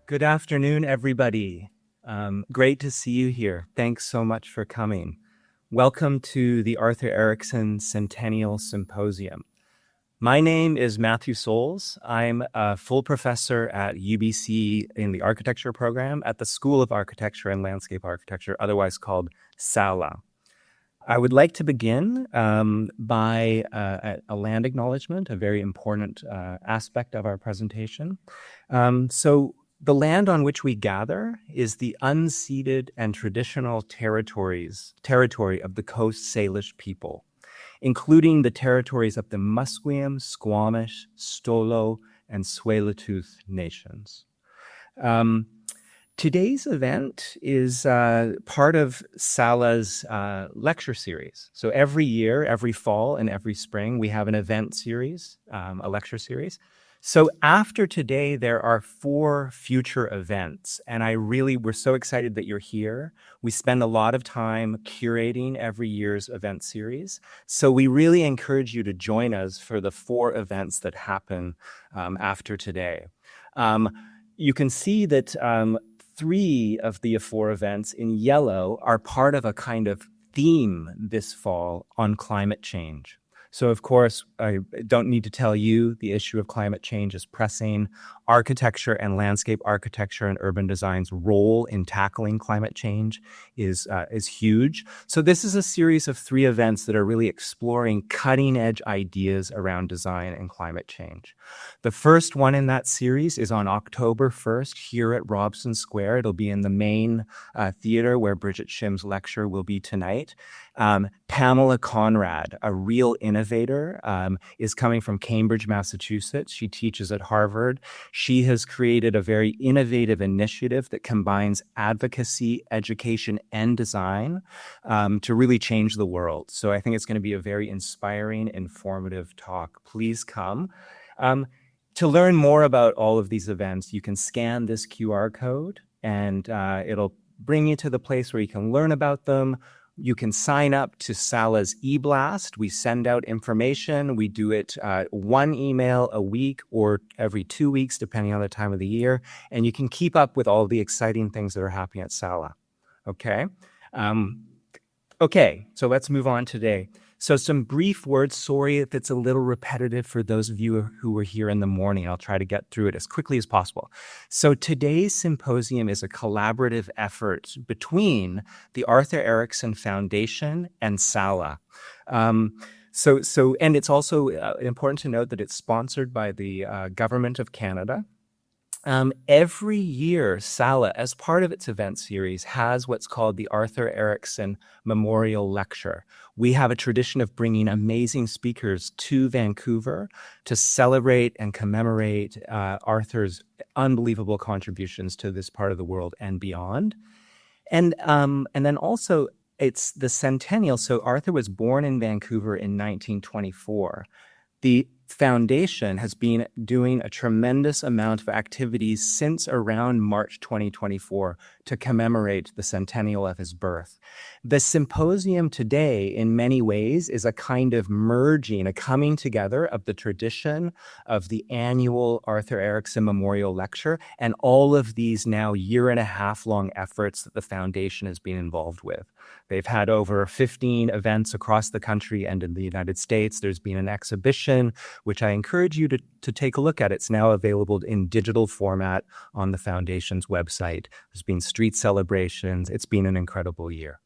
Good afternoon, everybody. Great to see you here. Thanks so much for coming. Welcome to the Arthur Erickson Centennial Symposium. My name is Matthew Souls. I'm a full professor at UBC in the architecture program at the School of Architecture and Landscape Architecture, otherwise called SALA. I would like to begin by a land acknowledgement, a very important aspect of our presentation. The land on which we gather is the unceded and traditional territory of the Coast Salish people, including the territories of the Musqueam, Squamish, Stolo, and Tsleil-Waututh nations. Today's event is part of SALA's lecture series. So every year, every fall and every spring, we have an event series, a lecture series. So after today, there are 4 future events, and we're so excited that you're here. We spend a lot of time curating every year's event series. So we really encourage you to join us for the 4 events that happen after today. You can see that 3 of the 4 events in yellow are part of a kind of theme this fall on climate change. So, of course, I don't need to tell you the issue of climate change is pressing. Architecture and landscape architecture and urban design's role in tackling climate change is huge. So this is a series of 3 events that are really exploring cutting-edge ideas around design and climate change. The first one in that series is on October 1st here at Robson Square. It'll be in the main theater where Bridget Shim's lecture will be tonight. Pamela Conrad, a real innovator, is coming from Cambridge, Massachusetts. She teaches at Harvard. She has created a very innovative initiative that combines advocacy, education, and design to really change the world. So I think it's going to be a very inspiring, informative talk. Please come. To learn more about all of these events, you can scan this QR code and it'll bring you to the place where you can learn about them. You can sign up to SALA's e-blast. We send out information. We do it 1 email a week or every 2 weeks, depending on the time of the year. And you can keep up with all the exciting things that are happening at SALA. Okay? So let's move on today. So some brief words. Sorry if it's a little repetitive for those of you who were here in the morning. I'll try to get through it as quickly as possible. So today's symposium is a collaborative effort between the Arthur Erickson Foundation and SALA. And it's also important to note that it's sponsored by the Government of Canada. Every year, SALA, as part of its event series, has what's called the Arthur Erickson Memorial Lecture. We have a tradition of bringing amazing speakers to Vancouver to celebrate and commemorate Arthur's unbelievable contributions to this part of the world and beyond. And then also, it's the centennial. So Arthur was born in Vancouver in 1924. The foundation has been doing a tremendous amount of activities since around March 2024 to commemorate the centennial of his birth. The symposium today, in many ways, is a kind of merging, a coming together of the tradition of the annual Arthur Erickson Memorial Lecture and all of these now 1.5-year-long efforts that the foundation has been involved with. They've had over 15 events across the country and in the United States. There's been an exhibition, which I encourage you to take a look at. It's now available in digital format on the foundation's website. There's been street celebrations. It's been an incredible year,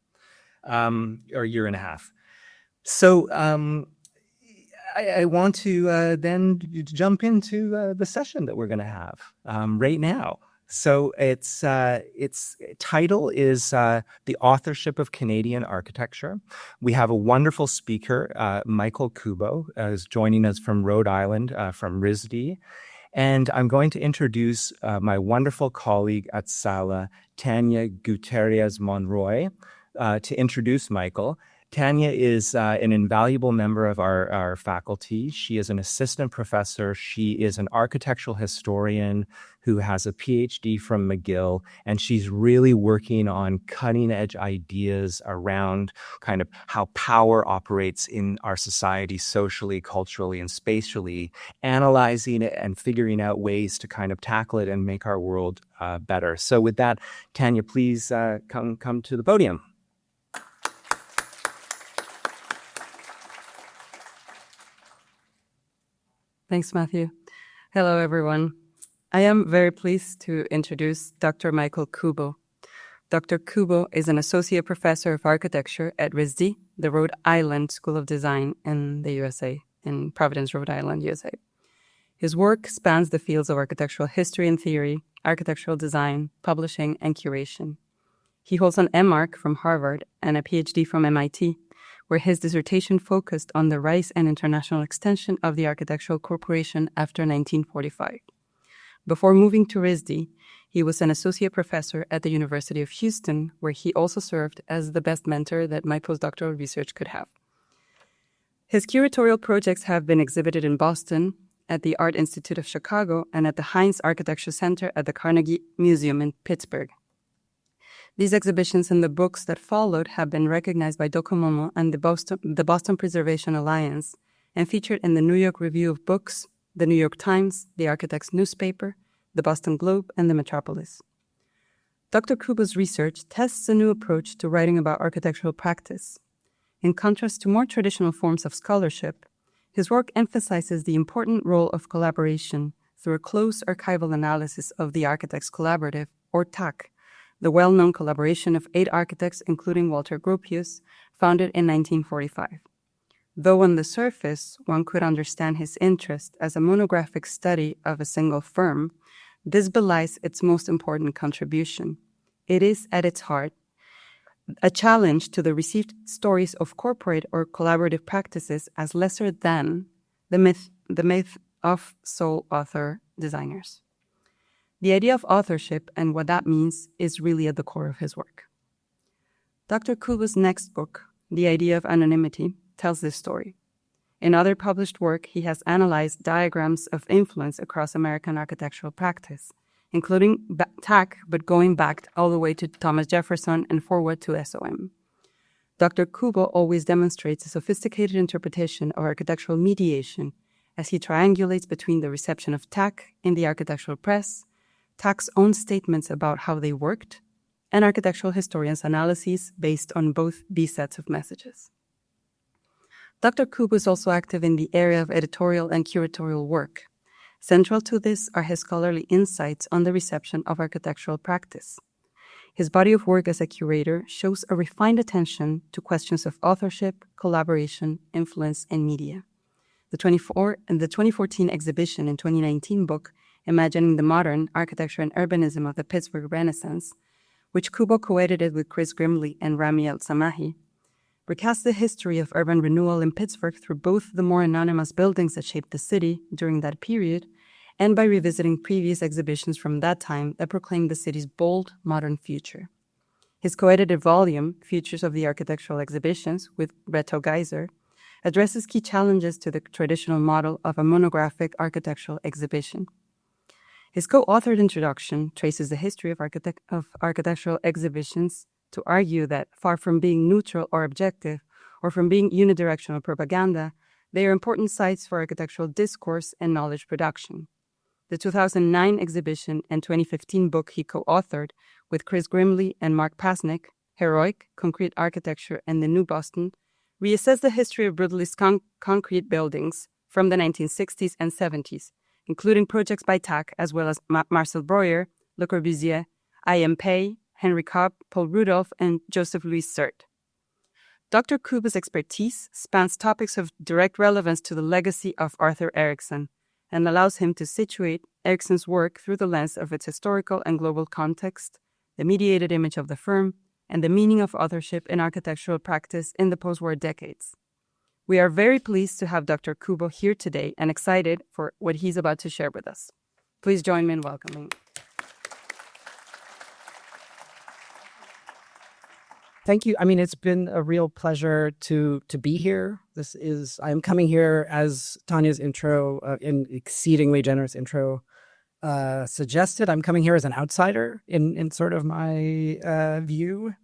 or 1.5 years. So I want to then jump into the session that we're going to have right now. So its title is The Authorship of Canadian Architecture. We have a wonderful speaker, Michael Kubo, is joining us from Rhode Island, from RISD. And I'm going to introduce my wonderful colleague at SALA, Tania Gutiérrez-Monroy, to introduce Michael. Tania is an invaluable member of our faculty. She is an assistant professor. She is an architectural historian who has a PhD from McGill, and she's really working on cutting-edge ideas around kind of how power operates in our society socially, culturally, and spatially, analyzing it and figuring out ways to kind of tackle it and make our world better. So with that, Tania, please come to the podium. Thanks, Matthew. Hello, everyone. I am very pleased to introduce Dr. Michael Kubo. Dr. Kubo is an associate professor of architecture at RISD, the Rhode Island School of Design in the USA, in Providence, Rhode Island, USA. His work spans the fields of architectural history and theory, architectural design, publishing, and curation. He holds an MArch from Harvard and a PhD from MIT, where his dissertation focused on the rise and international extension of the Architectural Corporation after 1945. Before moving to RISD, he was an associate professor at the University of Houston, where he also served as the best mentor that my postdoctoral research could have. His curatorial projects have been exhibited in Boston, at the Art Institute of Chicago, and at the Heinz Architecture Center at the Carnegie Museum in Pittsburgh. These exhibitions and the books that followed have been recognized by Document and the Boston Preservation Alliance and featured in the New York Review of Books, the New York Times, the Architect's Newspaper, the Boston Globe, and the Metropolis. Dr. Kubo's research tests a new approach to writing about architectural practice. In contrast to more traditional forms of scholarship, his work emphasizes the important role of collaboration through a close archival analysis of the Architects Collaborative, or TAC, the well-known collaboration of 8 architects, including Walter Gropius, founded in 1945. Though on the surface, one could understand his interest as a monographic study of a single firm, this belies its most important contribution. It is, at its heart, a challenge to the received stories of corporate or collaborative practices as lesser than the myth of sole author designers. The idea of authorship and what that means is really at the core of his work. Dr. Kubo's next book, The Idea of Anonymity, tells this story. In other published work, he has analyzed diagrams of influence across American architectural practice, including TAC, but going back all the way to Thomas Jefferson and forward to SOM. Dr. Kubo always demonstrates a sophisticated interpretation of architectural mediation as he triangulates between the reception of TAC in the architectural press, TAC's own statements about how they worked, and architectural historians' analyses based on both these sets of messages. Dr. Kubo is also active in the area of editorial and curatorial work. Central to this are his scholarly insights on the reception of architectural practice. His body of work as a curator shows a refined attention to questions of authorship, collaboration, influence, and media. The 2014 exhibition and 2019 book, Imagining the Modern Architecture and Urbanism of the Pittsburgh Renaissance, which Kubo co-edited with Chris Grimley and Rami El-Samahi, recasts the history of urban renewal in Pittsburgh through both the more anonymous buildings that shaped the city during that period and by revisiting previous exhibitions from that time that proclaimed the city's bold, modern future. His co-edited volume, Futures of the Architectural Exhibitions, with Reto Geiser, addresses key challenges to the traditional model of a monographic architectural exhibition. His co-authored introduction traces the history of architectural exhibitions to argue that, far from being neutral or objective, or from being unidirectional propaganda, they are important sites for architectural discourse and knowledge production. The 2009 exhibition and 2015 book he co-authored with Chris Grimley and Mark Pasnick, Heroic, Concrete Architecture and the New Boston, reassess the history of brutalist concrete buildings from the 1960s and 70s, including projects by TAC as well as Marcel Breuer, Le Corbusier, I.M. Pei, Henry Cobb, Paul Rudolph, and Joseph Louis Sert. Dr. Kubo's expertise spans topics of direct relevance to the legacy of Arthur Erickson and allows him to situate Erickson's work through the lens of its historical and global context, the mediated image of the firm, and the meaning of authorship in architectural practice in the post-war decades. We are very pleased to have Dr. Kubo here today and excited for what he's about to share with us. Please join me in welcoming. Thank you. I mean, it's been a real pleasure to be here. I'm coming here, as Tanya's intro, an exceedingly generous intro suggested. I'm coming here as an outsider in sort of my view.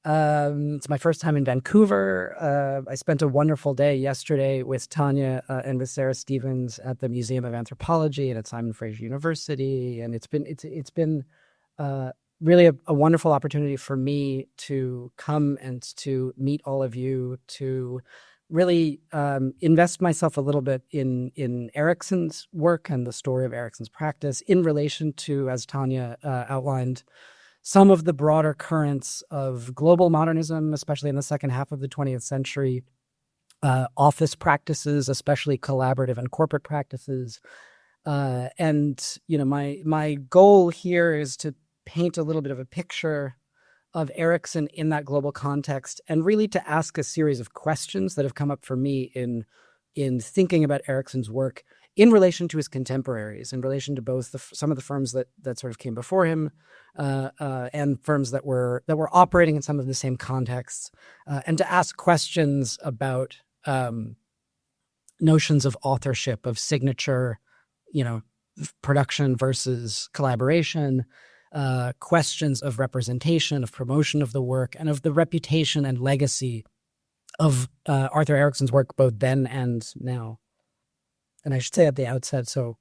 It's my first time in Vancouver. I spent a wonderful day yesterday with Tanya and with Sarah Stevens at the Museum of Anthropology and at Simon Fraser University, and it's been really a wonderful opportunity for me to come and to meet all of you, to really invest myself a little bit in Erickson's work and the story of Erickson's practice in relation to, as Tanya outlined, some of the broader currents of global modernism, especially in the second half of the 20th century, office practices, especially collaborative and corporate practices. And, you know, my goal here is to paint a little bit of a picture of Erickson in that global context, and really to ask a series of questions that have come up for me in thinking about Erickson's work in relation to his contemporaries, in relation to both some of the firms that sort of came before him, and firms that were operating in some of the same contexts, and to ask questions about notions of authorship, of signature, you know, production versus collaboration, questions of representation, of promotion of the work, and of the reputation and legacy of Arthur Erickson's work both then and now. And I should say at the outset, so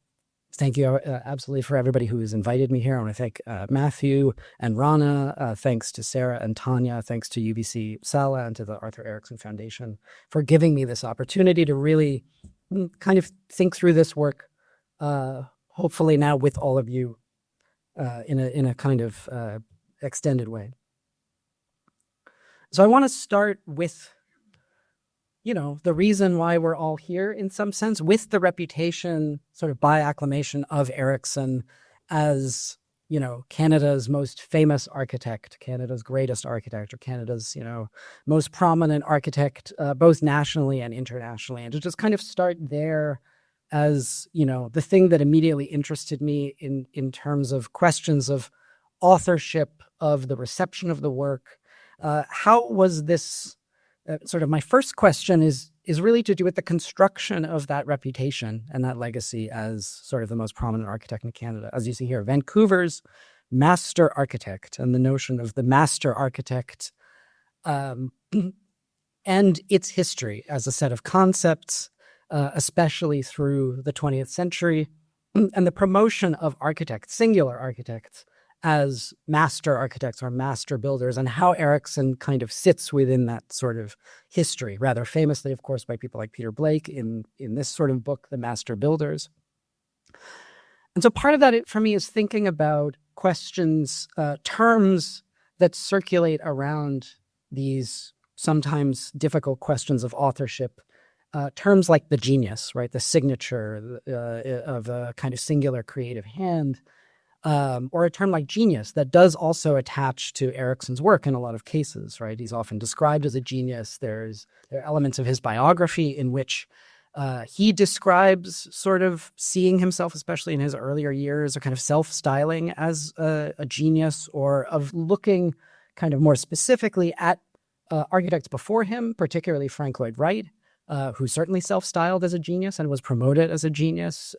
thank you absolutely for everybody who has invited me here. I want to thank Matthew and Rana, thanks to Sarah and Tanya, thanks to UBC SALA and to the Arthur Erickson Foundation for giving me this opportunity to really kind of think through this work, hopefully now with all of you in a kind of extended way. So I want to start with, you know, the reason why we're all here in some sense, with the reputation sort of by acclamation of Erickson as, you know, Canada's most famous architect, Canada's greatest architect, or Canada's, you know, most prominent architect, both nationally and internationally. And to just kind of start there as, you know, the thing that immediately interested me in terms of questions of authorship, of the reception of the work. How was this, sort of my first question is really to do with the construction of that reputation and that legacy as sort of the most prominent architect in Canada. As you see here, Vancouver's master architect, and the notion of the master architect and its history as a set of concepts, especially through the 20th century, and the promotion of architects, singular architects, as master architects or master builders, and how Erickson kind of sits within that sort of history, rather famously, of course, by people like Peter Blake in this sort of book, The Master Builders. And so part of that for me is thinking about questions, terms that circulate around these sometimes difficult questions of authorship. Terms like the genius, right? The signature of a kind of singular creative hand, or a term like genius that does also attach to Erickson's work in a lot of cases, right? He's often described as a genius. There are elements of his biography in which he describes sort of seeing himself, especially in his earlier years, or kind of self-styling as a genius, or of looking kind of more specifically at architects before him, particularly Frank Lloyd Wright, who certainly self-styled as a genius and was promoted as a genius,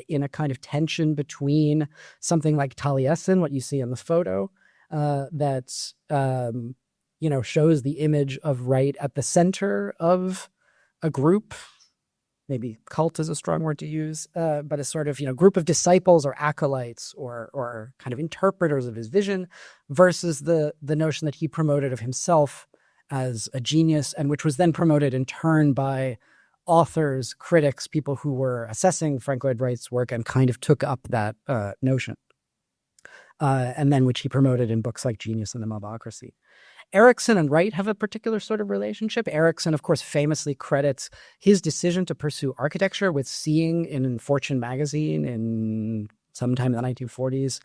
in a kind of tension between something like Taliesin, what you see in the photo, that you know, shows the image of Wright at the center of a group, maybe cult is a strong word to use, but a sort of, you know, group of disciples or acolytes or kind of interpreters of his vision, versus the notion that he promoted of himself as a genius, and which was then promoted in turn by authors, critics, people who were assessing Frank Lloyd Wright's work and kind of took up that notion. And then which he promoted in books like Genius and the Mobocracy. Erickson and Wright have a particular sort of relationship. Erickson, of course, famously credits his decision to pursue architecture with seeing in Fortune magazine in sometime in the 1940s,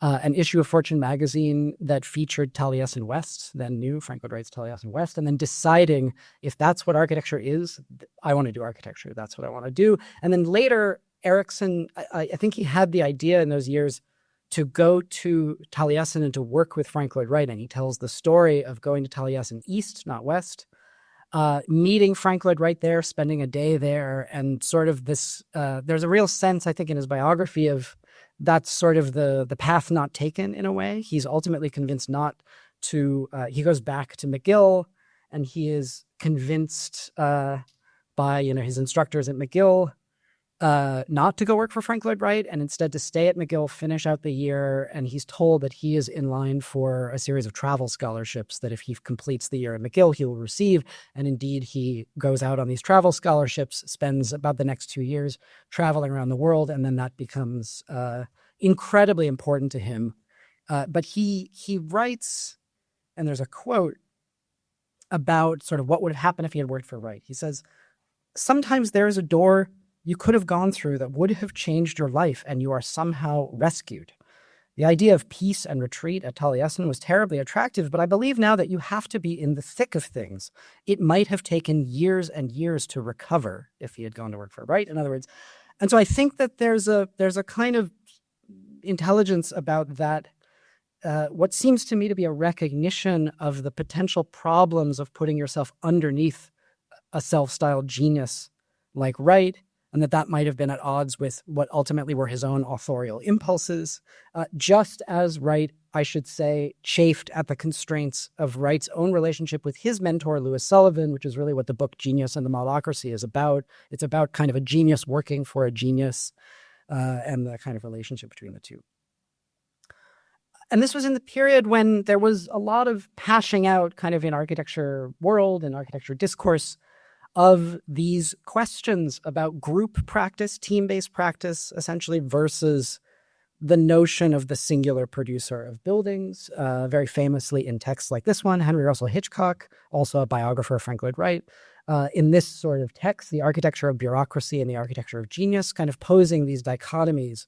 an issue of Fortune magazine that featured Taliesin West, then new Frank Lloyd Wright's Taliesin West, and then deciding, if that's what architecture is, I want to do architecture. That's what I want to do. And then later, Erickson, I think he had the idea in those years to go to Taliesin and to work with Frank Lloyd Wright. And he tells the story of going to Taliesin east, not west, meeting Frank Lloyd Wright there, spending a day there, and sort of this, there's a real sense, I think, in his biography of that's sort of the path not taken in a way. He's ultimately convinced not to, he goes back to McGill, and he is convinced by, his instructors at McGill not to go work for Frank Lloyd Wright and instead to stay at McGill, finish out the year. And he's told that he is in line for a series of travel scholarships that if he completes the year at McGill, he will receive. And indeed, he goes out on these travel scholarships, spends about the next 2 years traveling around the world. And then that becomes incredibly important to him. But he writes, and there's a quote about sort of what would have happened if he had worked for Wright. He says, "Sometimes there is a door you could have gone through that would have changed your life, and you are somehow rescued. The idea of peace and retreat at Taliesin was terribly attractive, but I believe now that you have to be in the thick of things. It might have taken years and years to recover if he had gone to work for Wright," in other words. And so I think that there's a kind of intelligence about that, what seems to me to be a recognition of the potential problems of putting yourself underneath a self-styled genius like Wright, and that might have been at odds with what ultimately were his own authorial impulses, just as Wright, I should say, chafed at the constraints of Wright's own relationship with his mentor, Lewis Sullivan, which is really what the book Genius and the Modelocracy is about. It's about kind of a genius working for a genius and the kind of relationship between the two. And this was in the period when there was a lot of hashing out kind of in architecture world and architecture discourse of these questions about group practice, team-based practice, essentially, versus the notion of the singular producer of buildings. Very famously in texts like this one, Henry Russell Hitchcock, also a biographer of Frank Lloyd Wright, in this sort of text, The Architecture of Bureaucracy and the Architecture of Genius, kind of posing these dichotomies.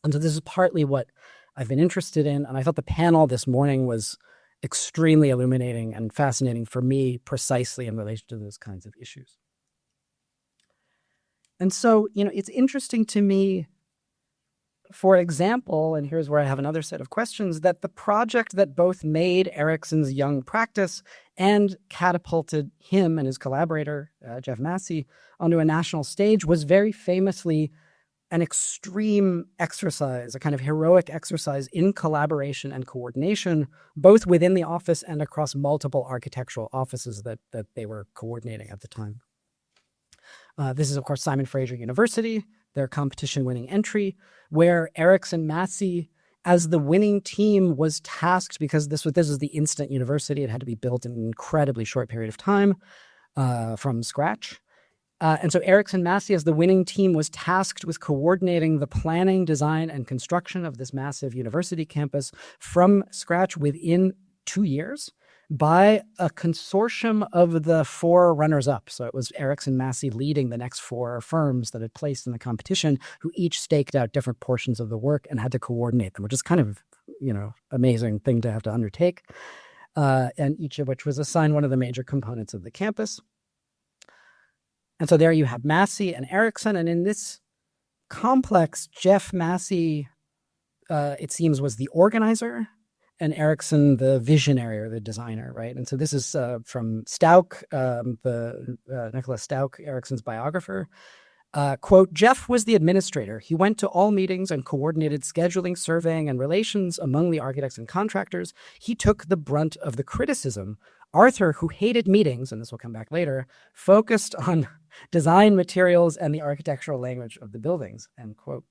And so this is partly what I've been interested in, and I thought the panel this morning was extremely illuminating and fascinating for me precisely in relation to those kinds of issues. And so, it's interesting to me, for example, and here's where I have another set of questions, that the project that both made Erickson's young practice and catapulted him and his collaborator, Jeff Massey, onto a national stage was very famously an extreme exercise, a kind of heroic exercise in collaboration and coordination, both within the office and across multiple architectural offices that they were coordinating at the time. This is, of course, Simon Fraser University, their competition-winning entry, where Erickson Massey, as the winning team, was tasked, because this was the instant university. It had to be built in an incredibly short period of time from scratch. And so Erickson Massey, as the winning team, was tasked with coordinating the planning, design, and construction of this massive university campus from scratch within 2 years by a consortium of the 4 runners-up. So it was Erickson Massey leading the next 4 firms that had placed in the competition, who each staked out different portions of the work and had to coordinate them, which is kind of, amazing thing to have to undertake. And each of which was assigned one of the major components of the campus. And so there you have Massey and Erickson. And in this complex, Jeff Massey, it seems, was the organizer, and Erickson the visionary or the designer, right? And so this is from Stauch, Nicholas Stauch, Erickson's biographer. Quote, "Jeff was the administrator. He went to all meetings and coordinated scheduling, surveying, and relations among the architects and contractors. He took the brunt of the criticism. Arthur, who hated meetings," and this will come back later, "focused on design materials and the architectural language of the buildings," end quote.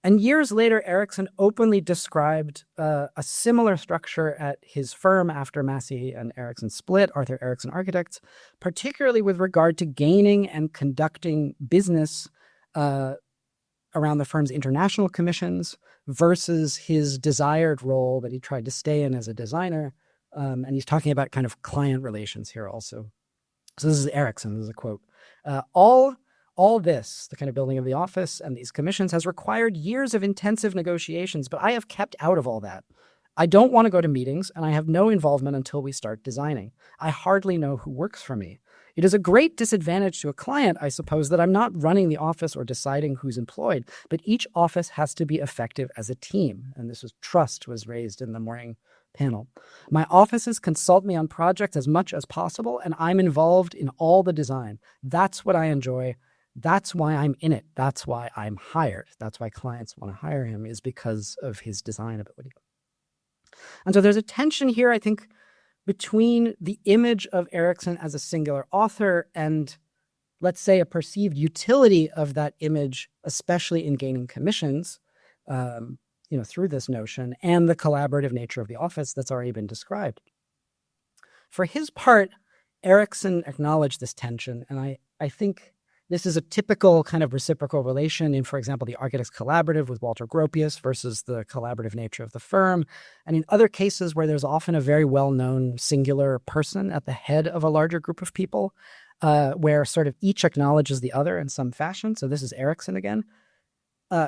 And years later, Erickson openly described a similar structure at his firm after Massey and Erickson split, Arthur Erickson Architects, particularly with regard to gaining and conducting business around the firm's international commissions versus his desired role that he tried to stay in as a designer. And he's talking about kind of client relations here also. So this is Erickson, this is a quote. All this, the kind of building of the office and these commissions, has required years of intensive negotiations, but I have kept out of all that. I don't want to go to meetings, and I have no involvement until we start designing. I hardly know who works for me. It is a great disadvantage to a client, I suppose, that I'm not running the office or deciding who's employed, but each office has to be effective as a team. And this was trust was raised in the morning panel. My offices consult me on projects as much as possible, and I'm involved in all the design. That's what I enjoy. That's why I'm in it. That's why I'm hired. That's why clients want to hire him, is because of his design ability. And so there's a tension here, I think, between the image of Erickson as a singular author and, let's say, a perceived utility of that image, especially in gaining commissions, through this notion, and the collaborative nature of the office that's already been described. For his part, Erickson acknowledged this tension, and I think this is a typical kind of reciprocal relation in, for example, the Architects Collaborative with Walter Gropius versus the collaborative nature of the firm. And in other cases where there's often a very well-known singular person at the head of a larger group of people, where sort of each acknowledges the other in some fashion. So this is Erickson again.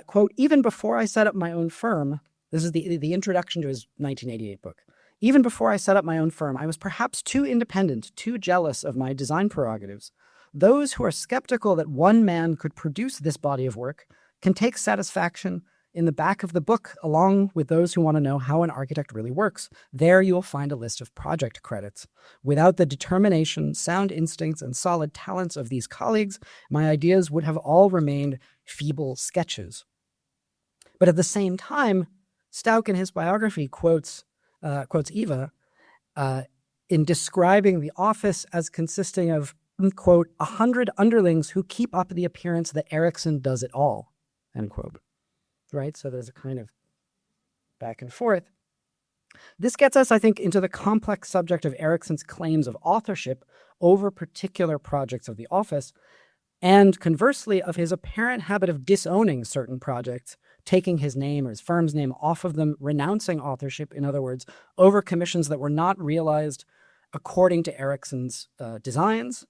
Quote, even before I set up my own firm, this is the introduction to his 1988 book. Even before I set up my own firm, I was perhaps too independent, too jealous of my design prerogatives. Those who are skeptical that one man could produce this body of work can take satisfaction in the back of the book, along with those who want to know how an architect really works. There you will find a list of project credits. Without the determination, sound instincts, and solid talents of these colleagues, my ideas would have all remained feeble sketches. But at the same time, Stauch in his biography quotes Eva in describing the office as consisting of, quote, 100 underlings who keep up the appearance that Erickson does it all, end quote. Right? So there's a kind of back and forth. This gets us, I think, into the complex subject of Erickson's claims of authorship over particular projects of the office, and conversely of his apparent habit of disowning certain projects, taking his name or his firm's name off of them, renouncing authorship, in other words, over commissions that were not realized according to Erickson's designs,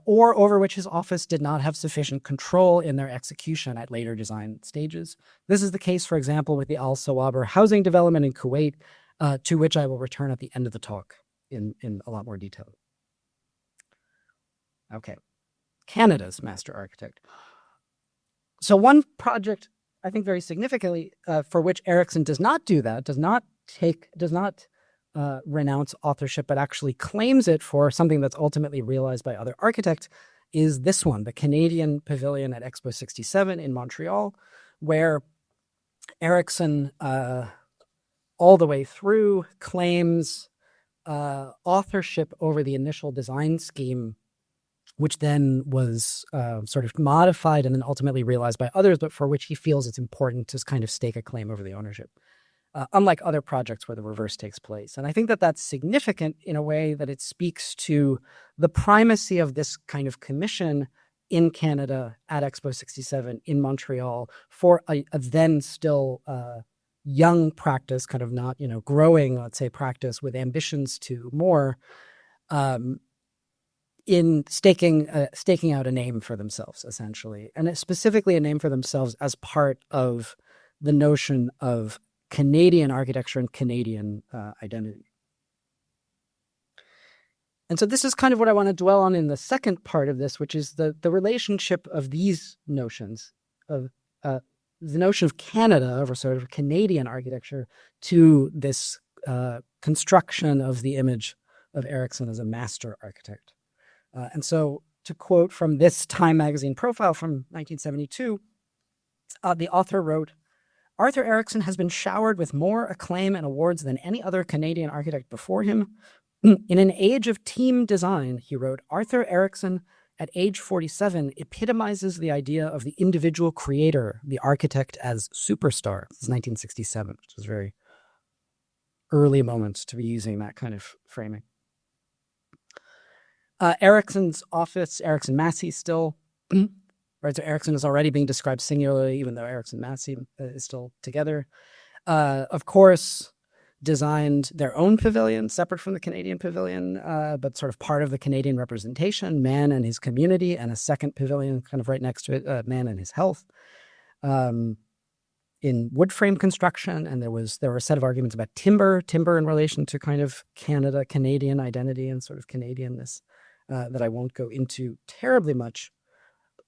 or over which his office did not have sufficient control in their execution at later design stages. This is the case, for example, with the Al Sawaber housing development in Kuwait, to which I will return at the end of the talk in a lot more detail. Okay, Canada's master architect. So one project, I think very significantly, for which Erickson does not do that, does not renounce authorship, but actually claims it for something that's ultimately realized by other architects, is this one, the Canadian Pavilion at Expo 67 in Montreal, where Erickson, all the way through, claims authorship over the initial design scheme, which then was sort of modified and then ultimately realized by others, but for which he feels it's important to kind of stake a claim over the ownership. Unlike other projects where the reverse takes place. And I think that that's significant in a way that it speaks to the primacy of this kind of commission in Canada at Expo 67 in Montreal for a then still young practice, kind of not, growing, let's say, practice with ambitions to more, in staking out a name for themselves, essentially. And specifically a name for themselves as part of the notion of Canadian architecture and Canadian identity. And so this is kind of what I want to dwell on in the second part of this, which is the relationship of these notions, of the notion of Canada, or sort of Canadian architecture, to this construction of the image of Erickson as a master architect. And so to quote from this Time magazine profile from 1972, the author wrote, Arthur Erickson has been showered with more acclaim and awards than any other Canadian architect before him. In an age of team design, he wrote, Arthur Erickson, at age 47, epitomizes the idea of the individual creator, the architect as superstar. This is 1967, which is very early moments to be using that kind of framing. Erickson's office, Erickson Massey still, right? So Erickson is already being described singularly, even though Erickson Massey is still together. Of course, designed their own pavilion, separate from the Canadian pavilion, but sort of part of the Canadian representation, man and his community, and a second pavilion kind of right next to it, man and his health. in wood frame construction, and there were a set of arguments about timber in relation to kind of Canadian identity and sort of Canadianness that I won't go into terribly much,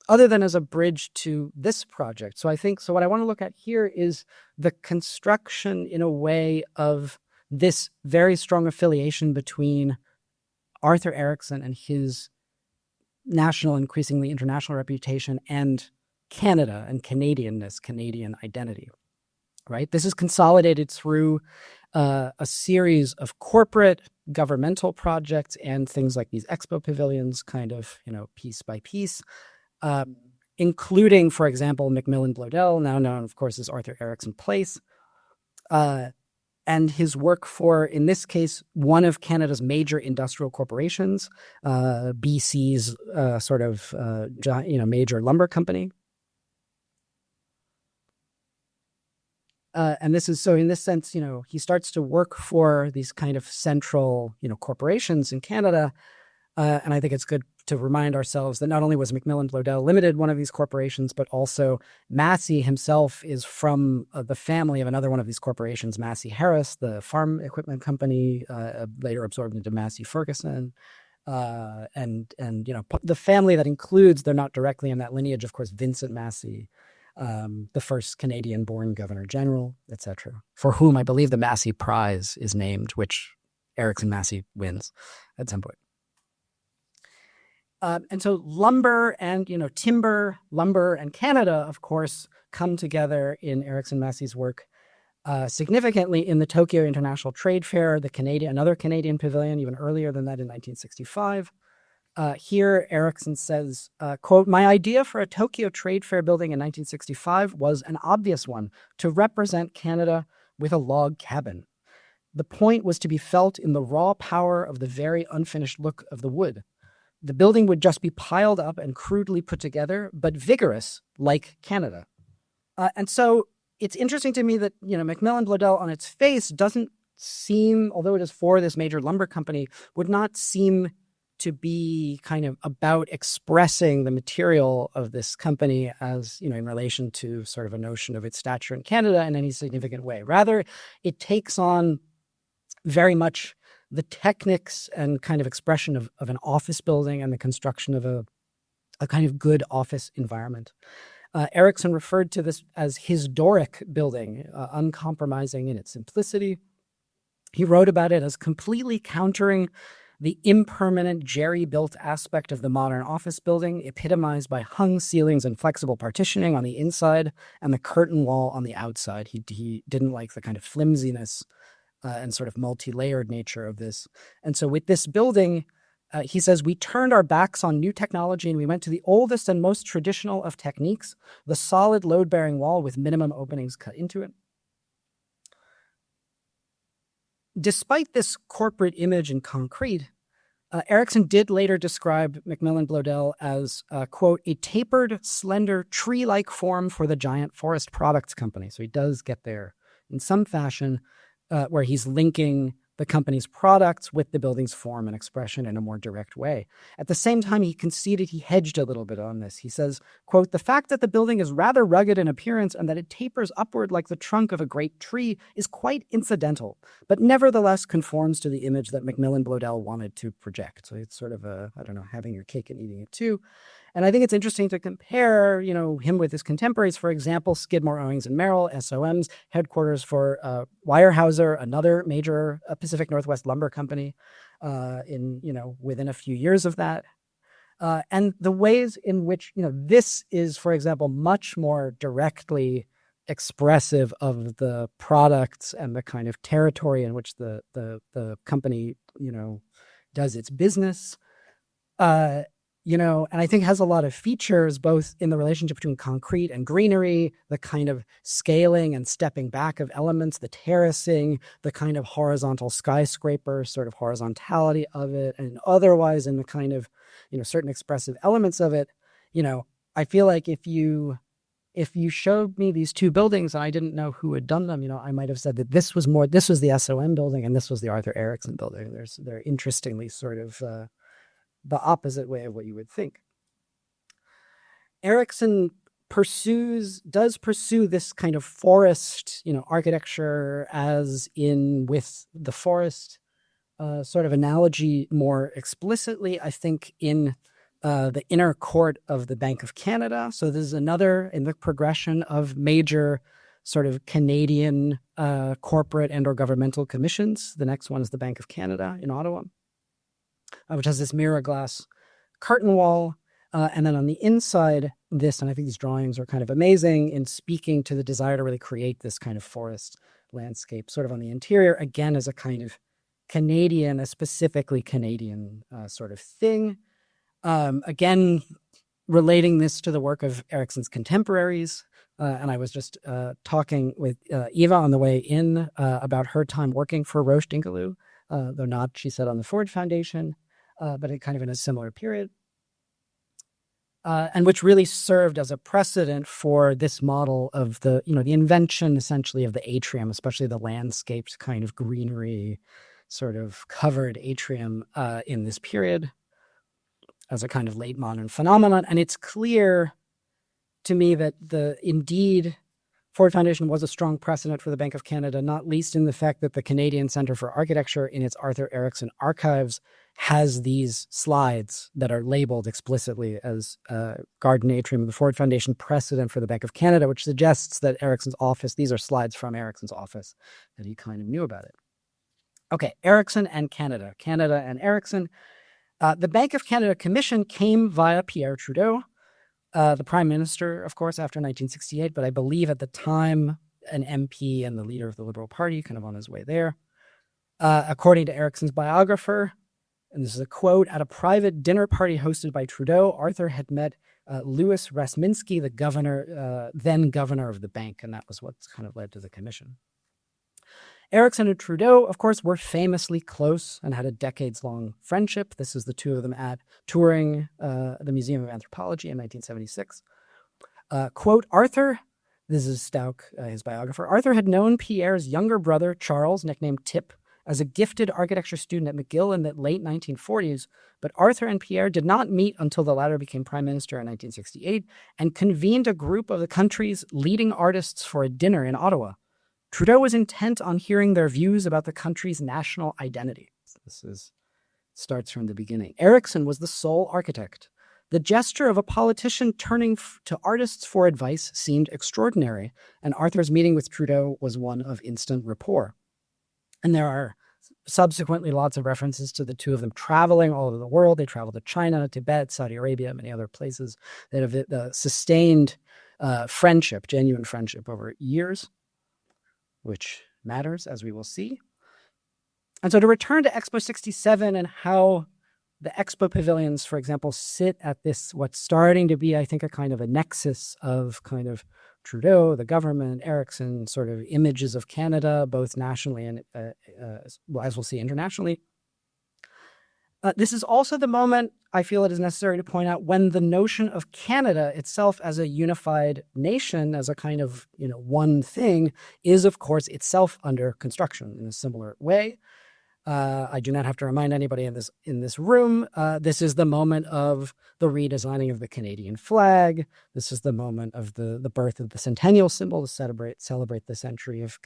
other than as a bridge to this project. So what I want to look at here is the construction in a way of this very strong affiliation between Arthur Erickson and his national, increasingly international reputation, and Canada and Canadianness, Canadian identity, right? This is consolidated through a series of corporate governmental projects and things like these expo pavilions, kind of, piece by piece, including, for example, Macmillan Bloedel, now known, of course, as Arthur Erickson Place, and his work for, in this case, one of Canada's major industrial corporations, BC's major lumber company. And this is, so in this sense, he starts to work for these kind of central, corporations in Canada. And I think it's good to remind ourselves that not only was Macmillan Bloedel Limited one of these corporations, but also Massey himself is from the family of another one of these corporations, Massey Harris, the farm equipment company, later absorbed into Massey Ferguson. And the family that includes, they're not directly in that lineage, of course, Vincent Massey, the first Canadian-born Governor General, etc., for whom I believe the Massey Prize is named, which Erickson Massey wins at some point. And so lumber and, timber, lumber and Canada, of course, come together in Erickson Massey's work significantly in the Tokyo International Trade Fair, another Canadian pavilion, even earlier than that in 1965. Here, Erickson says, quote, "My idea for a Tokyo Trade Fair building in 1965 was an obvious one, to represent Canada with a log cabin. The point was to be felt in the raw power of the very unfinished look of the wood. The building would just be piled up and crudely put together, but vigorous, like Canada." And so it's interesting to me that, Macmillan Bloedel on its face doesn't seem, although it is for this major lumber company, would not seem to be kind of about expressing the material of this company as, in relation to sort of a notion of its stature in Canada in any significant way. Rather, it takes on very much the techniques and kind of expression of an office building and the construction of a kind of good office environment. Erickson referred to this as his Doric building, uncompromising in its simplicity. He wrote about it as completely countering the impermanent jerry-built aspect of the modern office building, epitomized by hung ceilings and flexible partitioning on the inside and the curtain wall on the outside. He didn't like the kind of flimsiness and sort of multi-layered nature of this. And so with this building, he says, "We turned our backs on new technology and we went to the oldest and most traditional of techniques, the solid load-bearing wall with minimum openings cut into it." Despite this corporate image in concrete, Erickson did later describe Macmillan Bloedel as, quote, "a tapered, slender, tree-like form for the giant forest products company." So he does get there in some fashion, where he's linking the company's products with the building's form and expression in a more direct way. At the same time, he conceded he hedged a little bit on this. He says, quote, "The fact that the building is rather rugged in appearance and that it tapers upward like the trunk of a great tree is quite incidental, but nevertheless conforms to the image that Macmillan Bloedel wanted to project." So it's sort of having your cake and eating it too. And I think it's interesting to compare, him with his contemporaries. For example, Skidmore, Owings and Merrill, SOM's headquarters for Weyerhaeuser, another major Pacific Northwest lumber company, within a few years of that. And the ways in which, this is, for example, much more directly expressive of the products and the kind of territory in which the company, does its business. And I think has a lot of features, both in the relationship between concrete and greenery, the kind of scaling and stepping back of elements, the terracing, the kind of horizontal skyscraper sort of horizontality of it, and otherwise in the kind of, certain expressive elements of it. I feel like if you showed me these two buildings and I didn't know who had done them, I might have said that this was the SOM building and this was the Arthur Erickson building. They're interestingly sort of the opposite way of what you would think. Erickson does pursue this kind of forest, architecture as in with the forest sort of analogy more explicitly, I think, in the inner court of the Bank of Canada. So this is another in the progression of major sort of Canadian corporate and or governmental commissions. The next one is the Bank of Canada in Ottawa, which has this mirror glass curtain wall. And then on the inside, and I think these drawings are kind of amazing in speaking to the desire to really create this kind of forest landscape, sort of on the interior, again, as a kind of Canadian, a specifically Canadian sort of thing. Again, relating this to the work of Erickson's contemporaries. And I was just talking with Eva on the way in about her time working for Roche Dinkeloo, though not, she said, on the Ford Foundation, but kind of in a similar period. And which really served as a precedent for this model of the invention essentially of the atrium, especially the landscaped kind of greenery, sort of covered atrium in this period as a kind of late modern phenomenon. And it's clear to me that indeed Ford Foundation was a strong precedent for the Bank of Canada, not least in the fact that the Canadian Centre for Architecture in its Arthur Erickson archives has these slides that are labeled explicitly as Garden Atrium of the Ford Foundation precedent for the Bank of Canada, which suggests that Erickson's office, these are slides from Erickson's office, that he kind of knew about it. Okay, Erickson and Canada and Erickson. The Bank of Canada Commission came via Pierre Trudeau, the Prime Minister, of course, after 1968, but I believe at the time an MP and the leader of the Liberal Party, kind of on his way there. According to Erickson's biographer, and this is a quote, at a private dinner party hosted by Trudeau, Arthur had met Louis Rasminski, the governor, then governor of the bank, and that was what kind of led to the commission. Erickson and Trudeau, of course, were famously close and had a decades-long friendship. This is the two of them touring the Museum of Anthropology in 1976. Quote, Arthur, this is Stauck, his biographer, Arthur had known Pierre's younger brother, Charles, nicknamed Tip, as a gifted architecture student at McGill in the late 1940s, but Arthur and Pierre did not meet until the latter became prime minister in 1968 and convened a group of the country's leading artists for a dinner in Ottawa. Trudeau was intent on hearing their views about the country's national identity. This starts from the beginning. Erickson was the sole architect. The gesture of a politician turning to artists for advice seemed extraordinary, and Arthur's meeting with Trudeau was one of instant rapport. And there are subsequently lots of references to the two of them traveling all over the world. They traveled to China, Tibet, Saudi Arabia, many other places that have sustained friendship, genuine friendship over years, which matters, as we will see. And so to return to Expo 67 and how the Expo pavilions, for example, sit at this, what's starting to be, I think, a kind of a nexus of kind of Trudeau, the government, Erickson, sort of images of Canada, both nationally and, as we'll see, internationally. This is also the moment, I feel it is necessary to point out, when the notion of Canada itself as a unified nation, as a kind of, one thing, is, of course, itself under construction in a similar way. I do not have to remind anybody in this room. This is the moment of the redesigning of the Canadian flag. This is the moment of the birth of the centennial symbol to celebrate the century of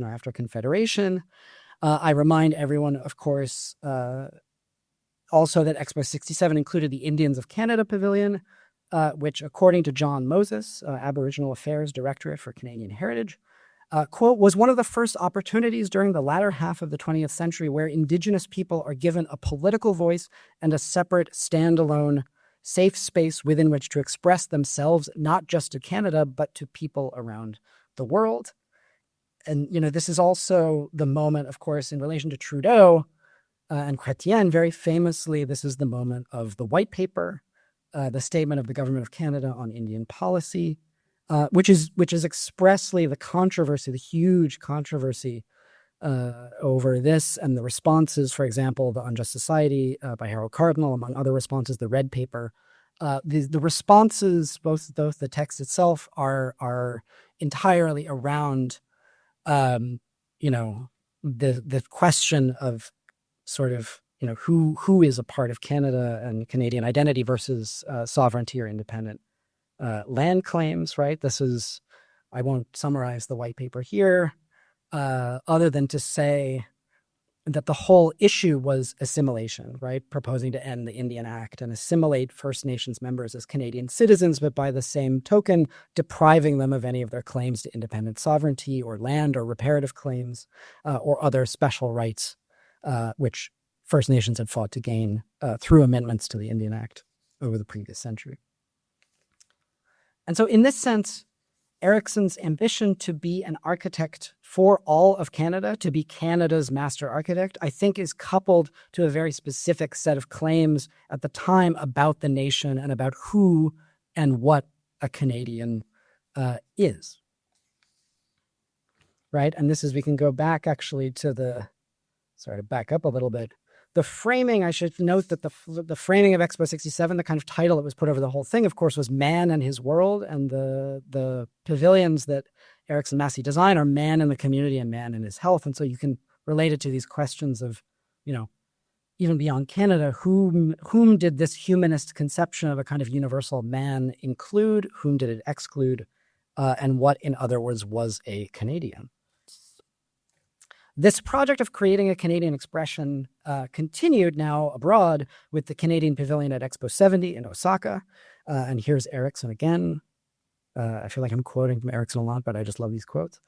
after Confederation. I remind everyone, of course, also that Expo 67 included the Indians of Canada Pavilion, which, according to John Moses, Aboriginal Affairs Directorate for Canadian Heritage, quote, was one of the first opportunities during the latter half of the 20th century where Indigenous people are given a political voice and a separate, standalone, safe space within which to express themselves, not just to Canada, but to people around the world. And, this is also the moment, of course, in relation to Trudeau, and Chrétien, very famously, this is the moment of the white paper, the statement of the Government of Canada on Indian policy, which is expressly the controversy, the huge controversy over this and the responses, for example, the Unjust Society by Harold Cardinal, among other responses, the Red Paper. The responses, both the text itself, are entirely around, the question of sort of, who is a part of Canada and Canadian identity versus sovereignty or independent land claims, right? I won't summarize the white paper here, other than to say that the whole issue was assimilation, right? Proposing to end the Indian Act and assimilate First Nations members as Canadian citizens, but by the same token, depriving them of any of their claims to independent sovereignty or land or reparative claims or other special rights, which First Nations had fought to gain through amendments to the Indian Act over the previous century. And so in this sense, Erickson's ambition to be an architect for all of Canada, to be Canada's master architect, I think is coupled to a very specific set of claims at the time about the nation and about who and what a Canadian is. Right? And this is, we can go back actually to sorry to back up a little bit. The framing, I should note that the framing of Expo 67, the kind of title that was put over the whole thing, of course, was Man and His World. And the pavilions that Erickson Massey designed are man in the community and man in his health. And so you can relate it to these questions of, even beyond Canada, whom did this humanist conception of a kind of universal man include? Whom did it exclude? And what, in other words, was a Canadian? This project of creating a Canadian expression continued now abroad with the Canadian Pavilion at Expo 70 in Osaka. And here's Erickson again. I feel like I'm quoting from Erickson a lot, but I just love these quotes.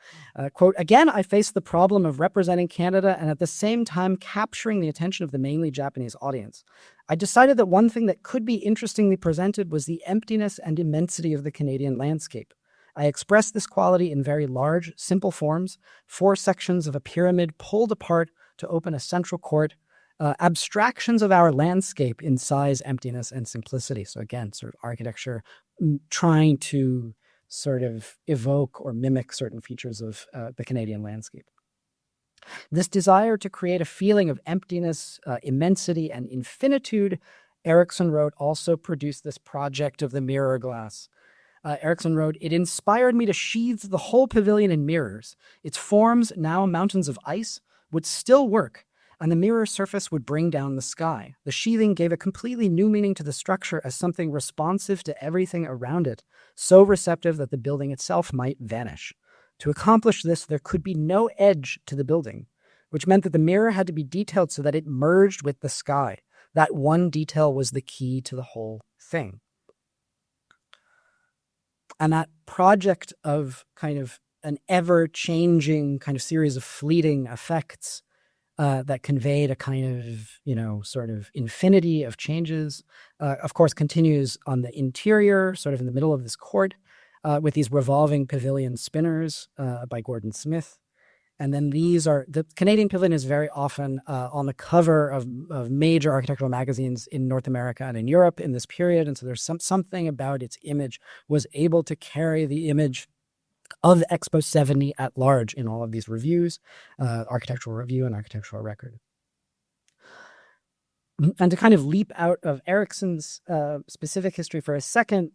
Quote, "Again, I faced the problem of representing Canada and at the same time capturing the attention of the mainly Japanese audience. I decided that one thing that could be interestingly presented was the emptiness and immensity of the Canadian landscape. I expressed this quality in very large, simple forms, 4 sections of a pyramid pulled apart to open a central court, abstractions of our landscape in size, emptiness, and simplicity." So again, sort of architecture trying to sort of evoke or mimic certain features of the Canadian landscape. This desire to create a feeling of emptiness, immensity, and infinitude, Erickson wrote, also produced this project of the mirror glass. Erickson wrote, "It inspired me to sheathe the whole pavilion in mirrors. Its forms, now mountains of ice, would still work, and the mirror surface would bring down the sky. The sheathing gave a completely new meaning to the structure as something responsive to everything around it, so receptive that the building itself might vanish. To accomplish this, there could be no edge to the building, which meant that the mirror had to be detailed so that it merged with the sky. That one detail was the key to the whole thing." And that project of kind of an ever-changing kind of series of fleeting effects that conveyed a kind of, sort of infinity of changes, of course, continues on the interior, sort of in the middle of this court, with these revolving pavilion spinners by Gordon Smith. And then the Canadian Pavilion is very often on the cover of major architectural magazines in North America and in Europe in this period. And so there's something about its image was able to carry the image of Expo 70 at large in all of these reviews, Architectural Review and Architectural Record. And to kind of leap out of Erickson's specific history for a second,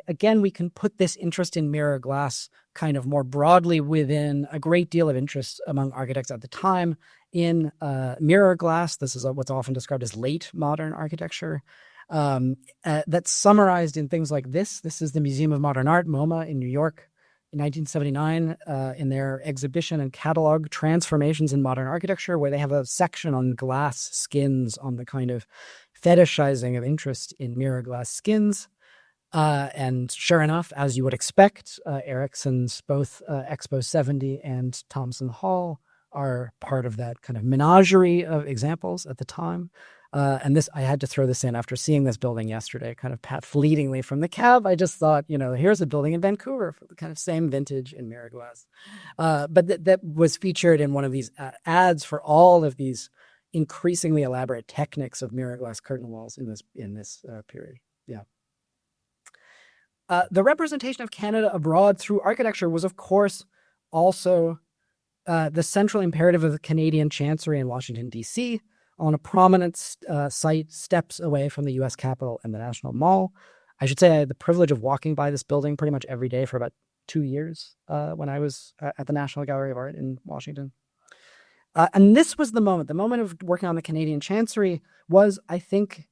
again, we can put this interest in mirror glass kind of more broadly within a great deal of interest among architects at the time in mirror glass. This is what's often described as late modern architecture. That's summarized in things like this. This is the Museum of Modern Art, MoMA, in New York in 1979, in their exhibition and catalog, Transformations in Modern Architecture, where they have a section on glass skins, on the kind of fetishizing of interest in mirror glass skins. And sure enough, as you would expect, Erickson's both Expo 70 and Thompson Hall are part of that kind of menagerie of examples at the time. And this, I had to throw this in after seeing this building yesterday, kind of fleetingly from the cab. I just thought, here's a building in Vancouver for the kind of same vintage in mirror glass. But that was featured in one of these ads for all of these increasingly elaborate techniques of mirror glass curtain walls in this period. Yeah. The representation of Canada abroad through architecture was, of course, also the central imperative of the Canadian Chancery in Washington, D.C., on a prominent site steps away from the U.S. Capitol and the National Mall. I should say I had the privilege of walking by this building pretty much every day for about 2 years when I was at the National Gallery of Art in Washington. And this was the moment of working on the Canadian Chancery was, I think,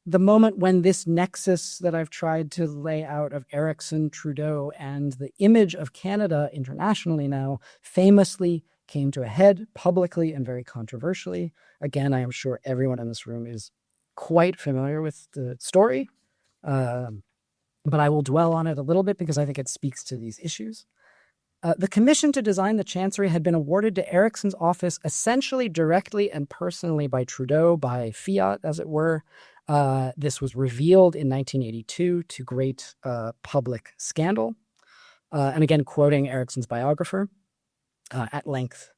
the moment when this nexus that I've tried to lay out of Erickson, Trudeau, and the image of Canada internationally now famously came to a head publicly and very controversially. Again, I am sure everyone in this room is quite familiar with the story, but I will dwell on it a little bit because I think it speaks to these issues. The commission to design the chancery had been awarded to Erickson's office essentially directly and personally by Trudeau, by fiat, as it were. This was revealed in 1982 to great public scandal. And again, quoting Erickson's biographer at length,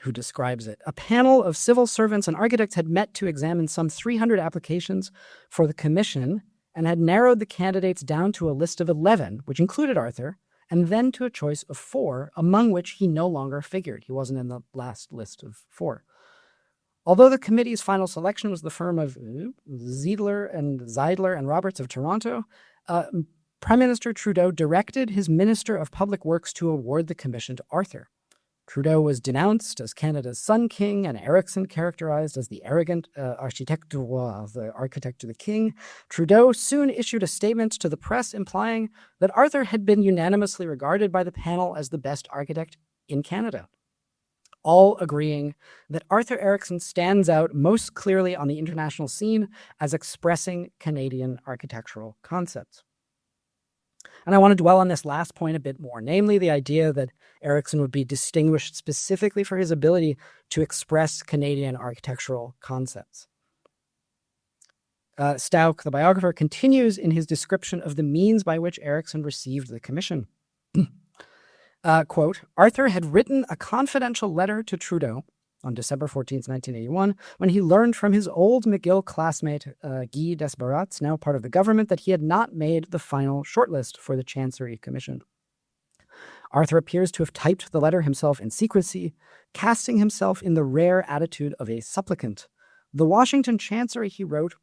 who describes it. A panel of civil servants and architects had met to examine some 300 applications for the commission and had narrowed the candidates down to a list of 11, which included Arthur, and then to a choice of 4, among which he no longer figured. He wasn't in the last list of 4. Although the committee's final selection was the firm of Zeidler and Roberts of Toronto, Prime Minister Trudeau directed his Minister of Public Works to award the commission to Arthur. Trudeau was denounced as Canada's Sun King, and Erickson characterized as the arrogant architecte du roi, the architect of the king. Trudeau soon issued a statement to the press implying that Arthur had been unanimously regarded by the panel as the best architect in Canada, all agreeing that Arthur Erickson stands out most clearly on the international scene as expressing Canadian architectural concepts. And I want to dwell on this last point a bit more, namely the idea that Erickson would be distinguished specifically for his ability to express Canadian architectural concepts. Stauch, the biographer, continues in his description of the means by which Erickson received the commission. Quote, Arthur had written a confidential letter to Trudeau on December 14th, 1981, when he learned from his old McGill classmate, Guy Desbarats, now part of the government, that he had not made the final shortlist for the Chancery Commission. Arthur appears to have typed the letter himself in secrecy, casting himself in the rare attitude of a supplicant. The Washington Chancery, he wrote,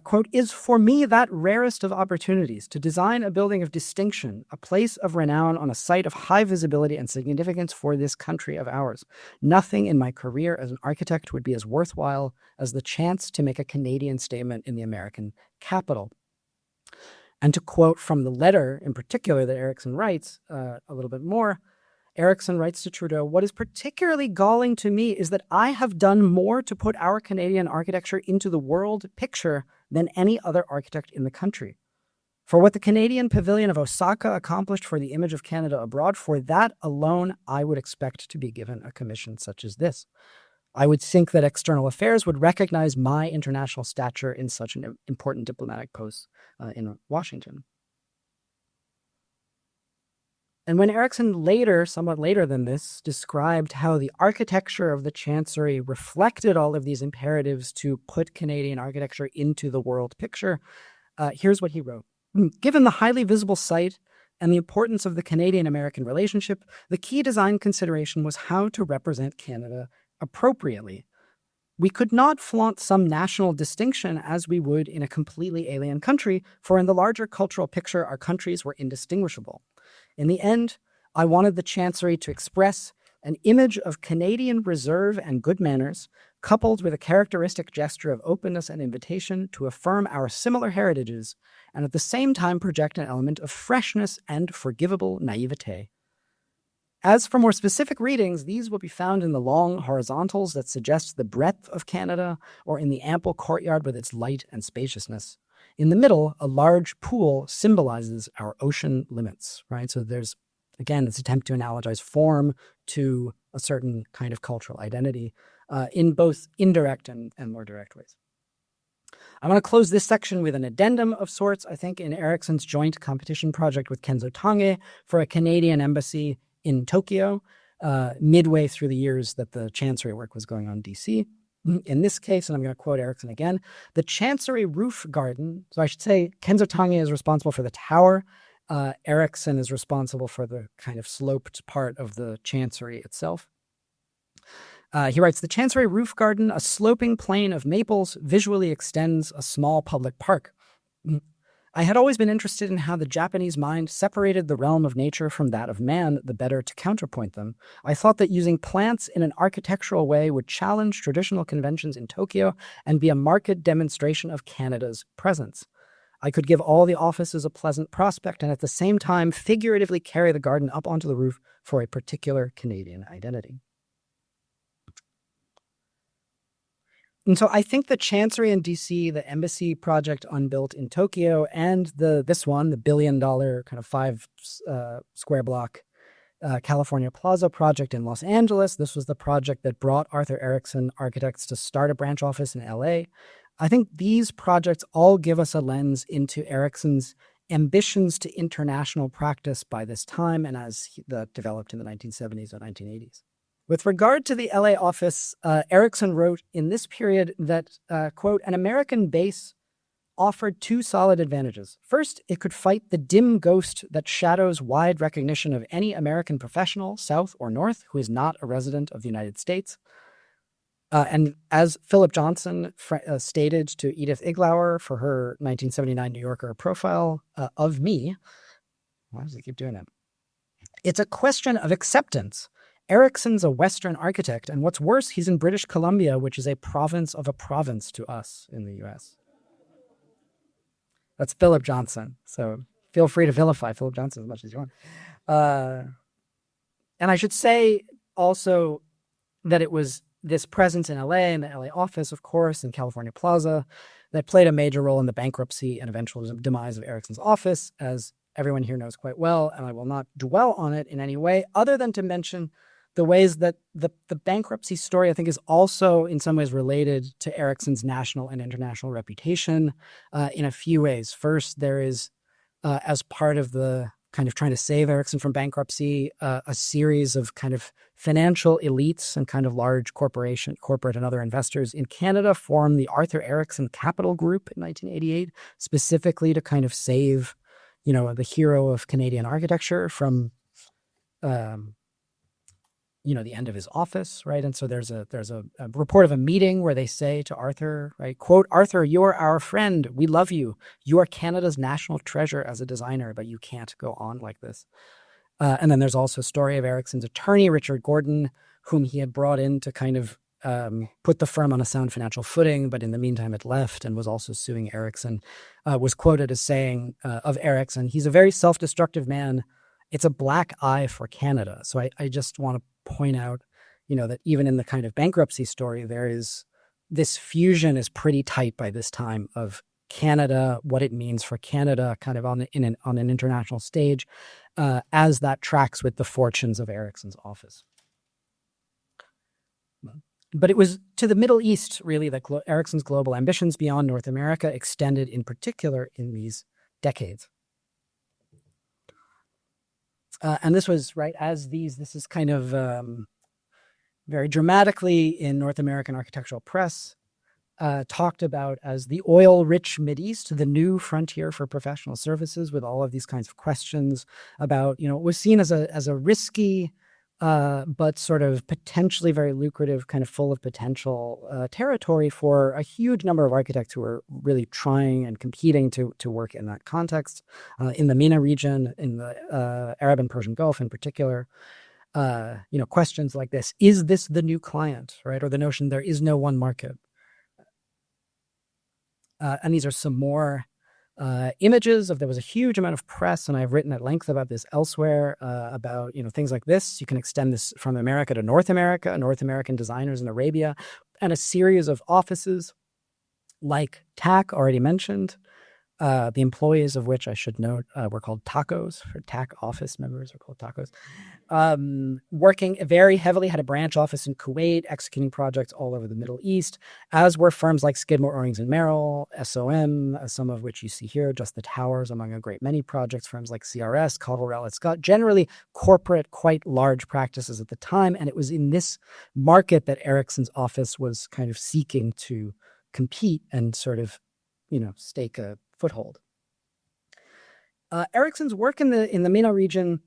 quote, is for me that rarest of opportunities to design a building of distinction, a place of renown on a site of high visibility and significance for this country of ours. Nothing in my career as an architect would be as worthwhile as the chance to make a Canadian statement in the American capital. And to quote from the letter in particular that Erickson writes a little bit more, Erickson writes to Trudeau, what is particularly galling to me is that I have done more to put our Canadian architecture into the world picture than any other architect in the country. For what the Canadian Pavilion of Osaka accomplished for the image of Canada abroad, for that alone, I would expect to be given a commission such as this. I would think that external affairs would recognize my international stature in such an important diplomatic post in Washington. And when Erickson later, somewhat later than this, described how the architecture of the Chancery reflected all of these imperatives to put Canadian architecture into the world picture, here's what he wrote. Given the highly visible site and the importance of the Canadian-American relationship, the key design consideration was how to represent Canada appropriately. We could not flaunt some national distinction as we would in a completely alien country, for in the larger cultural picture, our countries were indistinguishable. In the end, I wanted the Chancery to express an image of Canadian reserve and good manners, coupled with a characteristic gesture of openness and invitation to affirm our similar heritages, and at the same time project an element of freshness and forgivable naivete. As for more specific readings, these will be found in the long horizontals that suggest the breadth of Canada, or in the ample courtyard with its light and spaciousness. In the middle, a large pool symbolizes our ocean limits, right? So there's, again, this attempt to analogize form to a certain kind of cultural identity in both indirect and more direct ways. I want to close this section with an addendum of sorts, I think, in Erickson's joint competition project with Kenzo Tange for a Canadian embassy in Tokyo, midway through the years that the Chancery work was going on in DC. In this case, and I'm going to quote Erickson again, the Chancery roof garden, so I should say Kenzo Tange is responsible for the tower, Erickson is responsible for the kind of sloped part of the Chancery itself. He writes, the Chancery roof garden, a sloping plain of maples, visually extends a small public park. I had always been interested in how the Japanese mind separated the realm of nature from that of man, the better to counterpoint them. I thought that using plants in an architectural way would challenge traditional conventions in Tokyo and be a marked demonstration of Canada's presence. I could give all the offices a pleasant prospect and at the same time figuratively carry the garden up onto the roof for a particular Canadian identity. And so I think the Chancery in DC, the Embassy project unbuilt in Tokyo, and this one, the $1 billion kind of 5 square block California Plaza project in Los Angeles. This was the project that brought Arthur Erickson Architects to start a branch office in LA. I think these projects all give us a lens into Erickson's ambitions to international practice by this time and as that developed in the 1970s and 1980s. With regard to the LA office, Erickson wrote in this period that, quote, an American base offered 2 solid advantages. First, it could fight the dim ghost that shadows wide recognition of any American professional, South or North, who is not a resident of the United States. And as Philip Johnson stated to Edith Iglauer for her 1979 New Yorker profile of me, why does he keep doing that? It's a question of acceptance. Erickson's a Western architect, and what's worse, he's in British Columbia, which is a province of a province to us in the U.S. That's Philip Johnson, so feel free to vilify Philip Johnson as much as you want. And I should say also that it was this presence in LA and the LA office, of course, in California Plaza, that played a major role in the bankruptcy and eventual demise of Erickson's office, as everyone here knows quite well, and I will not dwell on it in any way other than to mention the ways that the bankruptcy story, I think, is also in some ways related to Erickson's national and international reputation in a few ways. First, there is, as part of the kind of trying to save Erickson from bankruptcy, a series of kind of financial elites and kind of large corporate and other investors in Canada formed the Arthur Erickson Capital Group in 1988, specifically to kind of save, the hero of Canadian architecture from the end of his office, right? And so there's a report of a meeting where they say to Arthur, right, quote, Arthur, you are our friend. We love you. You are Canada's national treasure as a designer, but you can't go on like this. And then there's also a story of Erickson's attorney, Richard Gordon, whom he had brought in to kind of put the firm on a sound financial footing, but in the meantime it left and was also suing Erickson, was quoted as saying of Erickson, he's a very self-destructive man. It's a black eye for Canada. So I just want to point out, that even in the kind of bankruptcy story, there is this fusion is pretty tight by this time of Canada, what it means for Canada kind of on an international stage, as that tracks with the fortunes of Erickson's office. But it was to the Middle East, really, that Erickson's global ambitions beyond North America extended in particular in these decades. And this was, right, this is kind of very dramatically in North American architectural press, talked about as the oil-rich Mideast, the new frontier for professional services, with all of these kinds of questions about, it was seen as a risky, but sort of potentially very lucrative, kind of full of potential territory for a huge number of architects who were really trying and competing to work in that context, in the MENA region, in the Arab and Persian Gulf in particular. Questions like this: is this the new client, right? Or the notion there is no one market. And these are some more images of, there was a huge amount of press, and I've written at length about this elsewhere, about, things like this. You can extend this from America to North America, North American designers in Arabia, and a series of offices like TAC, already mentioned, the employees of which I should note were called tacos, or TAC office members are called tacos, working very heavily, had a branch office in Kuwait, executing projects all over the Middle East, as were firms like Skidmore, Owings & Merrill, SOM, some of which you see here, Just the Towers, among a great many projects, firms like CRS, Caldwell, Rowlett Scott, generally corporate, quite large practices at the time. And it was in this market that Erickson's office was kind of seeking to compete and sort of, stake a foothold. Erickson's work in the MENA region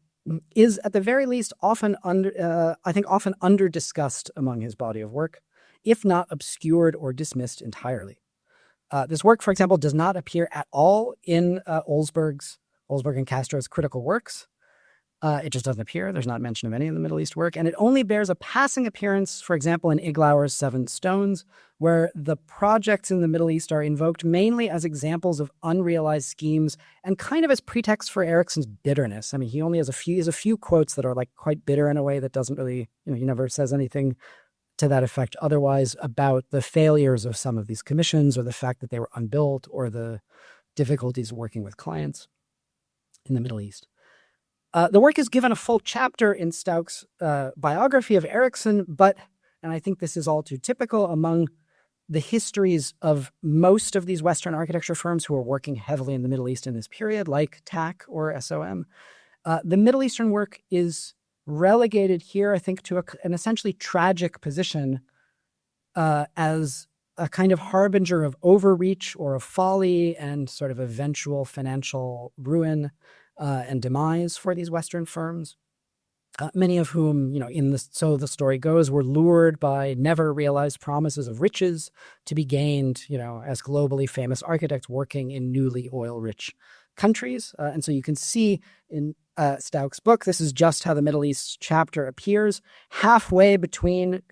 is, at the very least, often under discussed among his body of work, if not obscured or dismissed entirely. This work, for example, does not appear at all in Olsberg and Castro's critical works. It just doesn't appear. There's not mention of any of the Middle East work. And it only bears a passing appearance, for example, in Iglauer's Seven Stones, where the projects in the Middle East are invoked mainly as examples of unrealized schemes and kind of as pretext for Erickson's bitterness. I mean, he only has a few quotes that are like quite bitter in a way that doesn't really, he never says anything to that effect otherwise about the failures of some of these commissions or the fact that they were unbuilt or the difficulties working with clients in the Middle East. The work is given a full chapter in Stauck's biography of Erickson, but, and I think this is all too typical among the histories of most of these Western architecture firms who are working heavily in the Middle East in this period, like TAC or SOM, the Middle Eastern work is relegated here, I think, to an essentially tragic position as a kind of harbinger of overreach or of folly and sort of eventual financial ruin and demise for these Western firms, many of whom, so the story goes, were lured by never realized promises of riches to be gained, as globally famous architects working in newly oil-rich countries. And so you can see in Stauck's book, this is just how the Middle East chapter appears, halfway between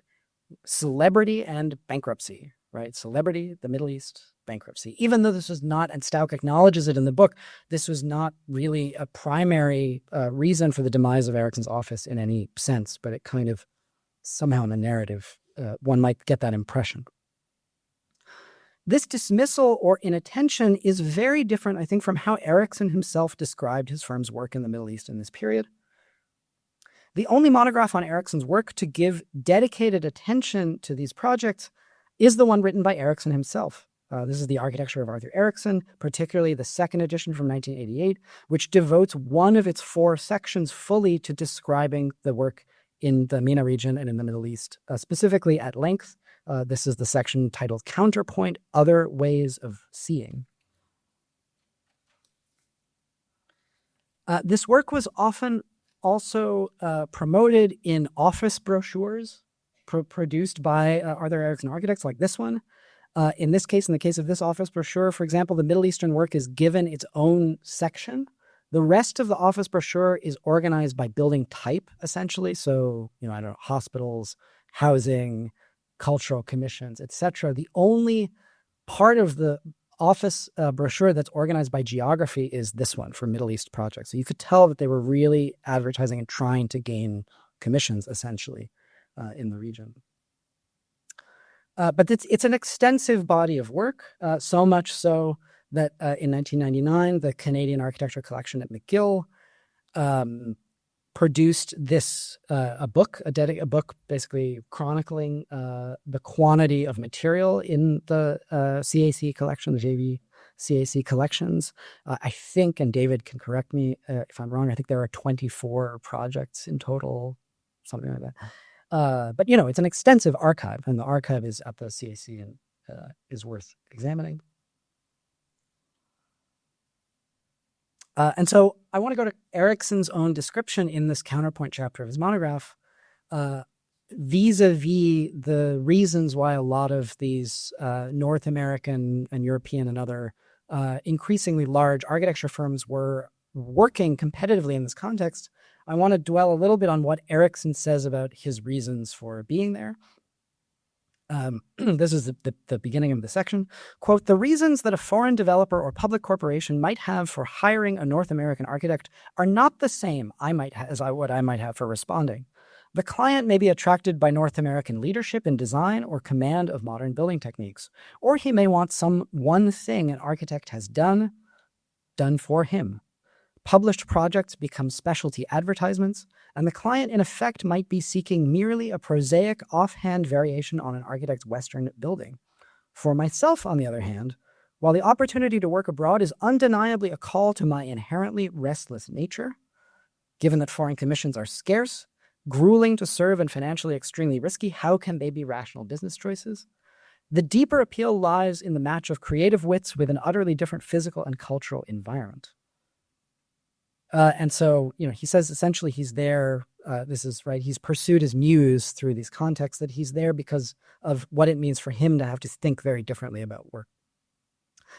celebrity and bankruptcy, right? Celebrity, the Middle East, bankruptcy. Even though this was not, and Stauck acknowledges it in the book, this was not really a primary reason for the demise of Erickson's office in any sense, but it kind of somehow in the narrative, one might get that impression. This dismissal or inattention is very different, I think, from how Erickson himself described his firm's work in the Middle East in this period. The only monograph on Erickson's work to give dedicated attention to these projects is the one written by Erickson himself. This is The Architecture of Arthur Erickson, particularly the second edition from 1988, which devotes one of its 4 sections fully to describing the work in the MENA region and in the Middle East, specifically at length. This is the section titled Counterpoint, Other Ways of Seeing. This work was often also promoted in office brochures produced by Arthur Erickson architects like this one. In this case, in the case of this office brochure, for example, the Middle Eastern work is given its own section. The rest of the office brochure is organized by building type, essentially. So, I don't know, hospitals, housing, cultural commissions, etc. The only part of the office brochure that's organized by geography is this one for Middle East projects. So you could tell that they were really advertising and trying to gain commissions, essentially, in the region. But it's an extensive body of work, so much so that in 1999, the Canadian Architecture Collection at McGill produced this a book basically chronicling the quantity of material in the CAC collection, the JV CAC collections. I think, and David can correct me if I'm wrong, I think there are 24 projects in total, something like that. But, it's an extensive archive, and the archive is at the CAC and is worth examining. And so I want to go to Erickson's own description in this counterpoint chapter of his monograph, vis-a-vis the reasons why a lot of these North American and European and other increasingly large architecture firms were working competitively in this context. I want to dwell a little bit on what Erickson says about his reasons for being there. This is the beginning of the section. Quote, "The reasons that a foreign developer or public corporation might have for hiring a North American architect are not the same as what I might have for responding. The client may be attracted by North American leadership in design or command of modern building techniques, or he may want some one thing an architect has done for him. Published projects become specialty advertisements, and the client in effect might be seeking merely a prosaic offhand variation on an architect's Western building. For myself, on the other hand, while the opportunity to work abroad is undeniably a call to my inherently restless nature, given that foreign commissions are scarce, grueling to serve and financially extremely risky, how can they be rational business choices? The deeper appeal lies in the match of creative wits with an utterly different physical and cultural environment." And so, he says essentially he's there, this is right, he's pursued his muse through these contexts, that he's there because of what it means for him to have to think very differently about work.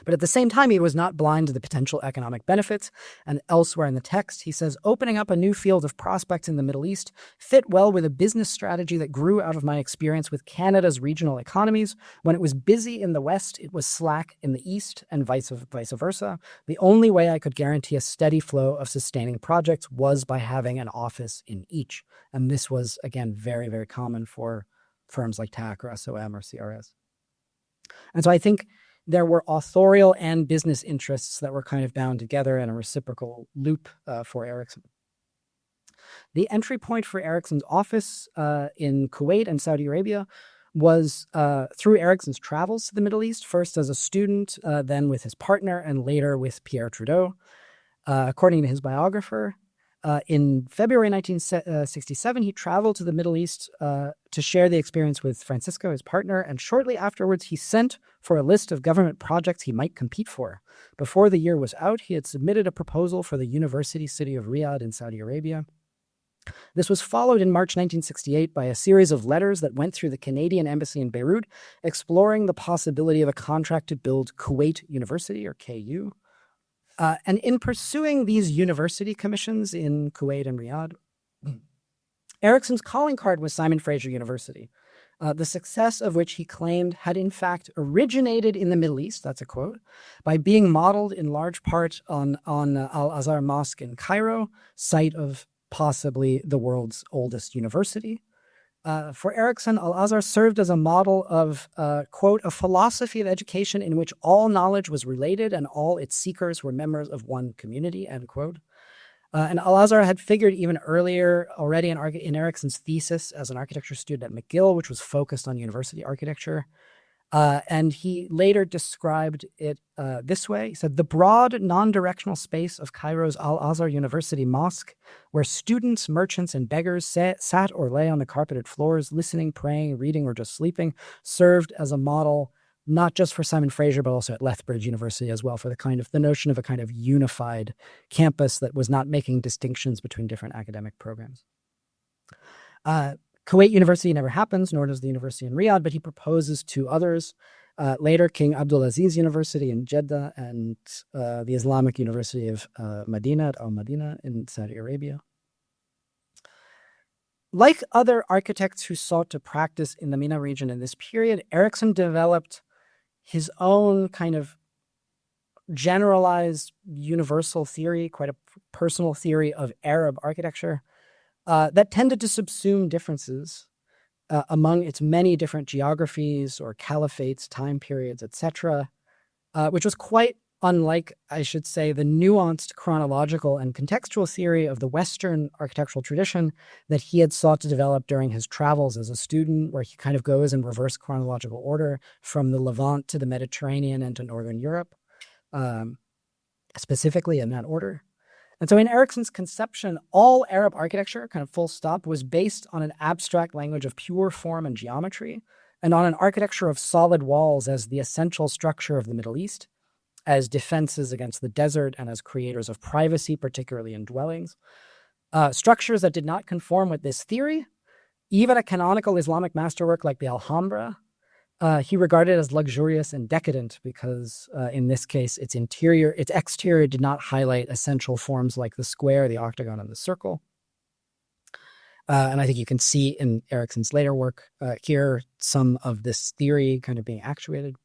But at the same time, he was not blind to the potential economic benefits. And elsewhere in the text, he says, opening up a new field of prospects in the Middle East fit well with a business strategy that grew out of my experience with Canada's regional economies. When it was busy in the West, it was slack in the East, and vice versa. The only way I could guarantee a steady flow of sustaining projects was by having an office in each. And this was, again, very, very common for firms like TAC or SOM or CRS. And so I think there were authorial and business interests that were kind of bound together in a reciprocal loop for Erickson. The entry point for Erickson's office in Kuwait and Saudi Arabia was through Erickson's travels to the Middle East, first as a student, then with his partner, and later with Pierre Trudeau. According to his biographer, in February 1967, he traveled to the Middle East to share the experience with Francisco, his partner, and shortly afterwards he sent for a list of government projects he might compete for. Before the year was out, he had submitted a proposal for the university city of Riyadh in Saudi Arabia. This was followed in March 1968 by a series of letters that went through the Canadian embassy in Beirut, exploring the possibility of a contract to build Kuwait University, or KU. And in pursuing these university commissions in Kuwait and Riyadh, Erickson's calling card was Simon Fraser University, the success of which he claimed had in fact originated in the Middle East, that's a quote, by being modeled in large part on Al-Azhar Mosque in Cairo, site of possibly the world's oldest university. For Erickson, Al-Azhar served as a model of, quote, a philosophy of education in which all knowledge was related and all its seekers were members of one community, end quote. And Al-Azhar had figured even earlier already in Erickson's thesis as an architecture student at McGill, which was focused on university architecture. And he later described it this way. He said, the broad, non-directional space of Cairo's Al-Azhar University Mosque, where students, merchants, and beggars sat or lay on the carpeted floors, listening, praying, reading, or just sleeping, served as a model not just for Simon Fraser, but also at Lethbridge University as well, for the notion of a kind of unified campus that was not making distinctions between different academic programs. Kuwait University never happens, nor does the university in Riyadh, but he proposes two others. Later, King Abdulaziz University in Jeddah and the Islamic University of Medina at Al-Madina in Saudi Arabia. Like other architects who sought to practice in the MENA region in this period, Erickson developed his own kind of generalized universal theory, quite a personal theory of Arab architecture, that tended to subsume differences among its many different geographies or caliphates, time periods, etc., which was quite unlike, I should say, the nuanced chronological and contextual theory of the Western architectural tradition that he had sought to develop during his travels as a student, where he kind of goes in reverse chronological order from the Levant to the Mediterranean and to Northern Europe, specifically in that order. And so in Erickson's conception, all Arab architecture, kind of full stop, was based on an abstract language of pure form and geometry, and on an architecture of solid walls as the essential structure of the Middle East, as defenses against the desert and as creators of privacy, particularly in dwellings. Structures that did not conform with this theory, even a canonical Islamic masterwork like the Alhambra, he regarded as luxurious and decadent because in this case, its exterior did not highlight essential forms like the square, the octagon, and the circle. And I think you can see in Erickson's later work here some of this theory kind of being actuated.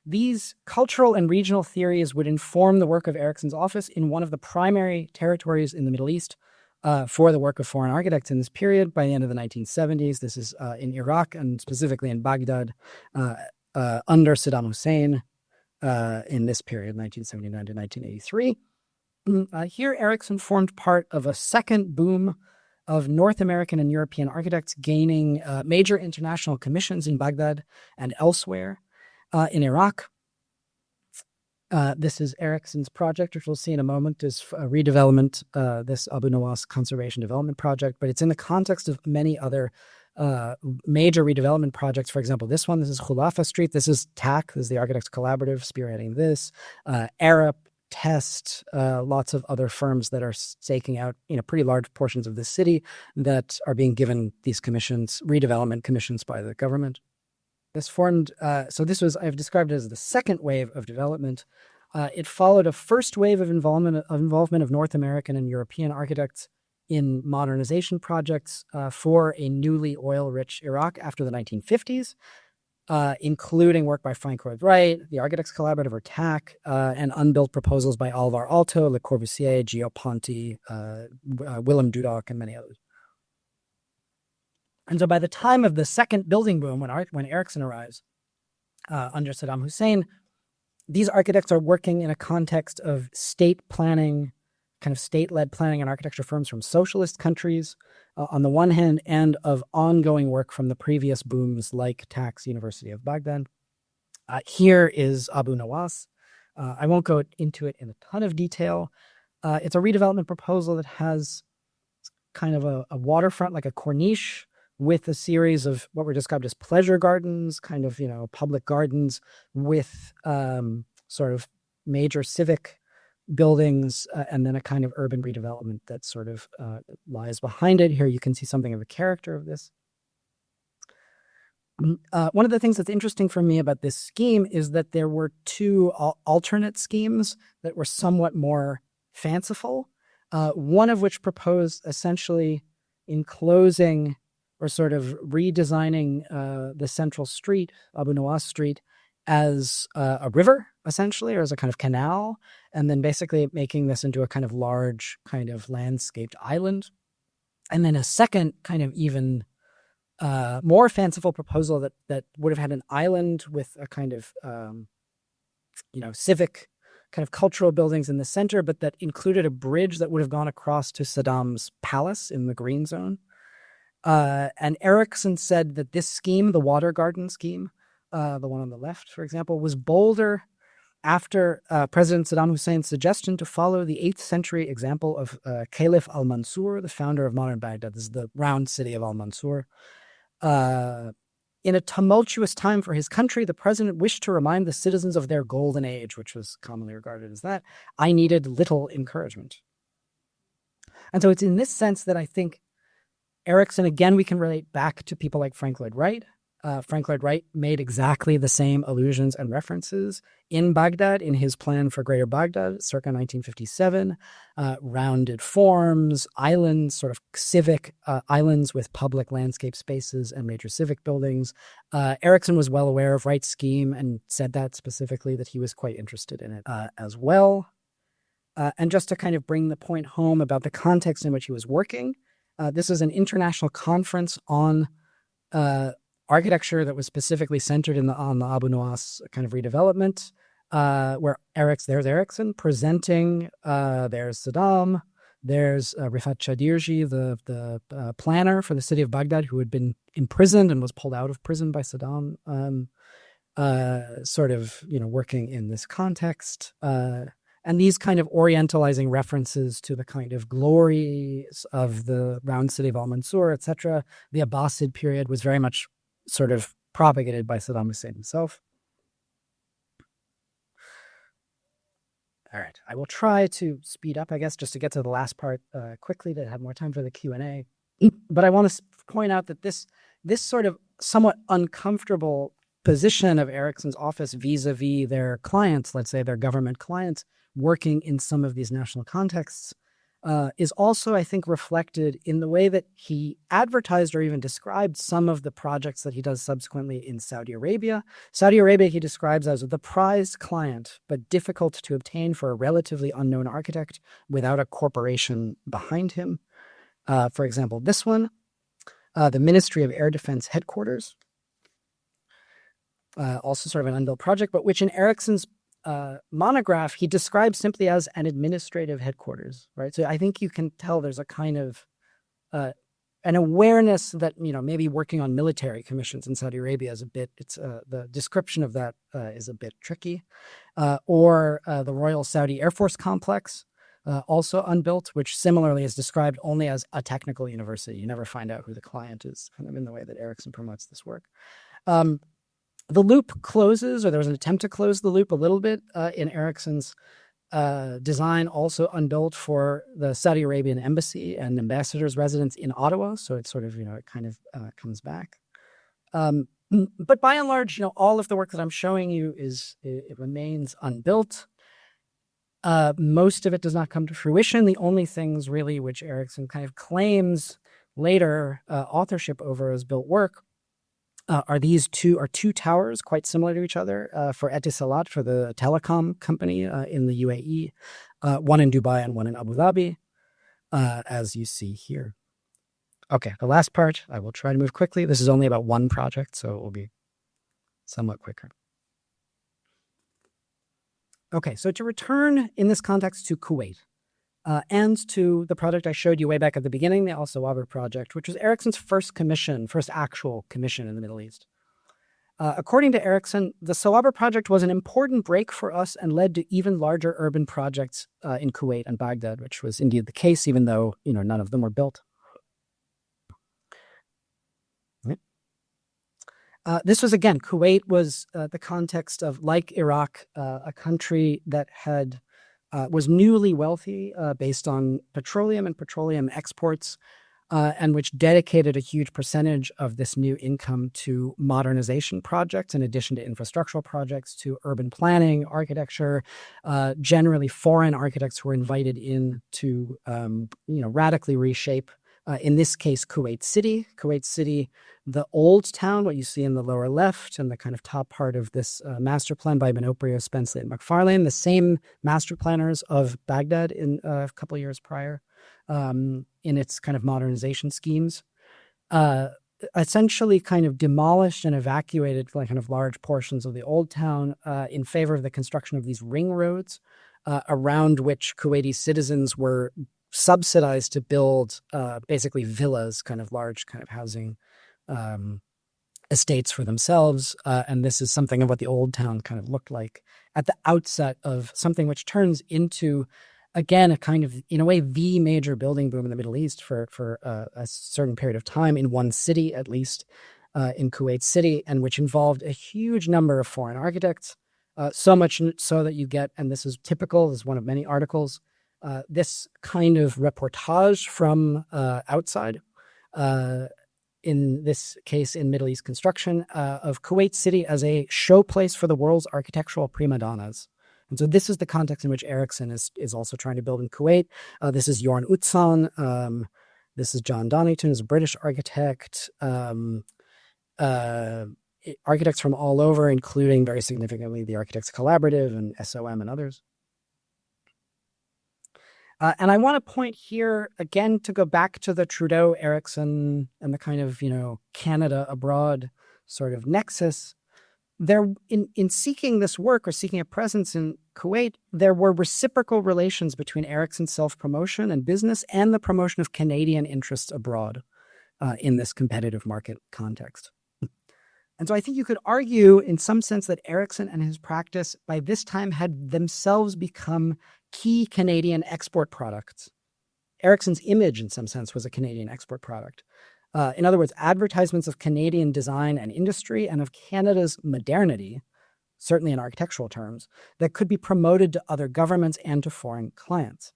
These cultural and regional theories would inform the work of Erickson's office in one of the primary territories in the Middle East for the work of foreign architects in this period by the end of the 1970s. This is in Iraq and specifically in Baghdad under Saddam Hussein in this period, 1979 to 1983. Here, Erickson formed part of a second boom of North American and European architects gaining major international commissions in Baghdad and elsewhere. In Iraq, this is Erickson's project, which we'll see in a moment, is a redevelopment, this Abu Nawas Conservation Development Project, but it's in the context of many other major redevelopment projects. For example, this is Khulafa Street. This is TAC, this is the Architects Collaborative spearheading this. Arab, Test, lots of other firms that are staking out, pretty large portions of the city that are being given these commissions, redevelopment commissions by the government. This formed, I've described it as the second wave of development. It followed a first wave of involvement of North American and European architects in modernization projects for a newly oil-rich Iraq after the 1950s, including work by Frank Lloyd Wright, the Architects Collaborative or TAC, and unbuilt proposals by Alvar Aalto, Le Corbusier, Gio Ponti, Willem Dudok, and many others. And so by the time of the second building boom, when Erickson arrives under Saddam Hussein, these architects are working in a context of state planning, kind of state-led planning and architecture firms from socialist countries on the one hand, and of ongoing work from the previous booms like TAC's University of Baghdad. Here is Abu Nawas. I won't go into it in a ton of detail. It's a redevelopment proposal that has kind of a waterfront, like a corniche, with a series of what were described as pleasure gardens, kind of, public gardens with sort of major civic buildings, and then a kind of urban redevelopment that sort of lies behind it. Here you can see something of the character of this. One of the things that's interesting for me about this scheme is that there were two alternate schemes that were somewhat more fanciful, one of which proposed essentially enclosing or sort of redesigning the central street, Abu Nawas Street, as a river, essentially, or as a kind of canal, and then basically making this into a kind of large kind of landscaped island. And then a second kind of even more fanciful proposal that would have had an island with a kind of, civic kind of cultural buildings in the center, but that included a bridge that would have gone across to Saddam's palace in the green zone. And Erickson said that this scheme, the water garden scheme, the one on the left, for example, was bolder after President Saddam Hussein's suggestion to follow the 8th century example of Caliph al-Mansur, the founder of modern Baghdad. This is the round city of al-Mansur. In a tumultuous time for his country, the president wished to remind the citizens of their golden age, which was commonly regarded as that. I needed little encouragement. And so it's in this sense that I think Erickson, again, we can relate back to people like Frank Lloyd Wright. Frank Lloyd Wright made exactly the same allusions and references in Baghdad in his plan for Greater Baghdad, circa 1957. Rounded forms, islands, sort of civic islands with public landscape spaces and major civic buildings. Erickson was well aware of Wright's scheme and said that specifically, that he was quite interested in it as well. And just to kind of bring the point home about the context in which he was working, this is an international conference on architecture that was specifically centered on the Abu Nawas kind of redevelopment, where there's Erickson presenting, there's Saddam, there's Rifat Chadirji, the planner for the city of Baghdad, who had been imprisoned and was pulled out of prison by Saddam, sort of, working in this context. And these kind of orientalizing references to the kind of glories of the round city of al-Mansur, etc., the Abbasid period was very much sort of propagated by Saddam Hussein himself. All right, I will try to speed up, I guess, just to get to the last part quickly to have more time for the Q&A. But I want to point out that this sort of somewhat uncomfortable position of Erickson's office vis-a-vis their clients, let's say their government clients, working in some of these national contexts, is also, I think, reflected in the way that he advertised or even described some of the projects that he does subsequently in Saudi Arabia. Saudi Arabia he describes as the prized client, but difficult to obtain for a relatively unknown architect without a corporation behind him. For example, this one, the Ministry of Air Defense Headquarters, also sort of an unbuilt project, but which in Erickson's monograph, he describes simply as an administrative headquarters, right? So I think you can tell there's a kind of an awareness that, maybe working on military commissions in Saudi Arabia is a bit, the description of that is a bit tricky. Or the Royal Saudi Air Force Complex, also unbuilt, which similarly is described only as a technical university. You never find out who the client is, kind of in the way that Erickson promotes this work. The loop closes, or there was an attempt to close the loop a little bit in Erickson's design, also unbuilt for the Saudi Arabian embassy and ambassador's residence in Ottawa. So it's sort of, it kind of comes back. But by and large, all of the work that I'm showing you it remains unbuilt. Most of it does not come to fruition. The only things really which Erickson kind of claims later authorship over as built work are two towers quite similar to each other for Etisalat, for the telecom company in the UAE, one in Dubai and one in Abu Dhabi, as you see here. Okay, the last part, I will try to move quickly. This is only about one project, so it will be somewhat quicker. Okay, so to return in this context to Kuwait and to the project I showed you way back at the beginning, the Al-Sawaber project, which was Erickson's first actual commission in the Middle East. According to Erickson, the Sawaber project was an important break for us and led to even larger urban projects in Kuwait and Baghdad, which was indeed the case, even though none of them were built. This was, again, Kuwait was the context of, like Iraq, a country that was newly wealthy based on petroleum and petroleum exports, and which dedicated a huge percentage of this new income to modernization projects, in addition to infrastructural projects, to urban planning, architecture. Generally, foreign architects were invited in to radically reshape. In this case, Kuwait City. Kuwait City, the old town, what you see in the lower left and the kind of top part of this master plan by Minoprio, Spenceley, and McFarlane, the same master planners of Baghdad in a couple of years prior in its kind of modernization schemes, essentially kind of demolished and evacuated kind of large portions of the old town in favor of the construction of these ring roads around which Kuwaiti citizens were subsidized to build basically villas, kind of large kind of housing estates for themselves. And this is something of what the old town kind of looked like at the outset of something which turns into, again, a kind of, in a way, the major building boom in the Middle East for a certain period of time in one city, at least in Kuwait City, and which involved a huge number of foreign architects, so much so that you get, and this is typical, this is one of many articles, this kind of reportage from outside, in this case in Middle East construction, of Kuwait City as a showplace for the world's architectural prima donnas. And so this is the context in which Erickson is also trying to build in Kuwait. This is Jorn Utzon. This is John Donington, who's a British architect. Architects from all over, including very significantly the Architects Collaborative and SOM and others. And I want to point here, again, to go back to the Trudeau, Erickson, and the kind of, Canada abroad sort of nexus. There, in seeking this work or seeking a presence in Kuwait, there were reciprocal relations between Erickson's self-promotion and business and the promotion of Canadian interests abroad in this competitive market context. And so I think you could argue in some sense that Erickson and his practice by this time had themselves become key Canadian export products. Erickson's image, in some sense, was a Canadian export product. In other words, advertisements of Canadian design and industry and of Canada's modernity, certainly in architectural terms, that could be promoted to other governments and to foreign clients.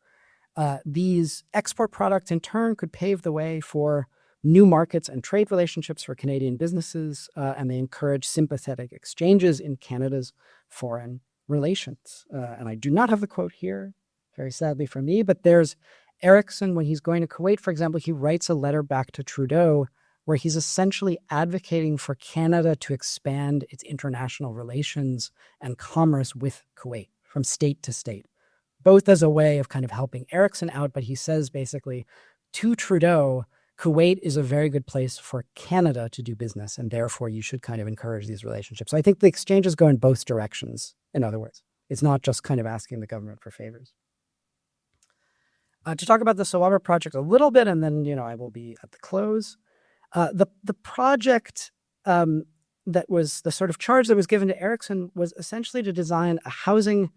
These export products, in turn, could pave the way for new markets and trade relationships for Canadian businesses, and they encourage sympathetic exchanges in Canada's foreign relations. And I do not have the quote here, very sadly for me, but there's Erickson, when he's going to Kuwait, for example, he writes a letter back to Trudeau where he's essentially advocating for Canada to expand its international relations and commerce with Kuwait from state to state, both as a way of kind of helping Erickson out. But he says basically to Trudeau, Kuwait is a very good place for Canada to do business, and therefore you should kind of encourage these relationships. So I think the exchanges go in both directions, in other words. It's not just kind of asking the government for favors. To talk about the Sawaber project a little bit, and then, I will be at the close. The project that was the sort of charge that was given to Erickson was essentially to design a housing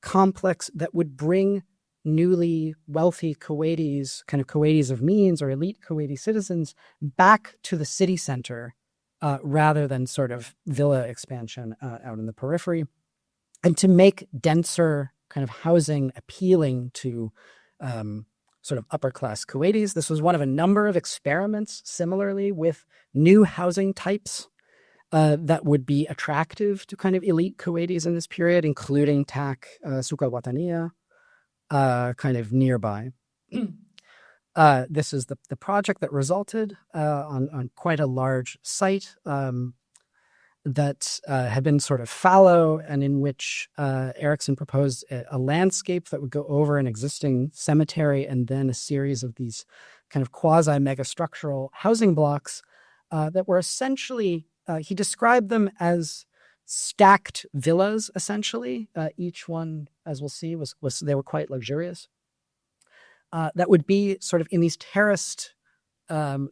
complex that would bring newly wealthy Kuwaitis, kind of Kuwaitis of means or elite Kuwaiti citizens, back to the city center rather than sort of villa expansion out in the periphery, and to make denser kind of housing appealing to sort of upper-class Kuwaitis. This was one of a number of experiments, similarly, with new housing types that would be attractive to kind of elite Kuwaitis in this period, including Tak Suqa Wataniya, kind of nearby. This is the project that resulted on quite a large site that had been sort of fallow, and in which Erickson proposed a landscape that would go over an existing cemetery and then a series of these kind of quasi-megastructural housing blocks that were essentially, he described them as stacked villas, essentially. Each one, as we'll see, they were quite luxurious. That would be sort of in these terraced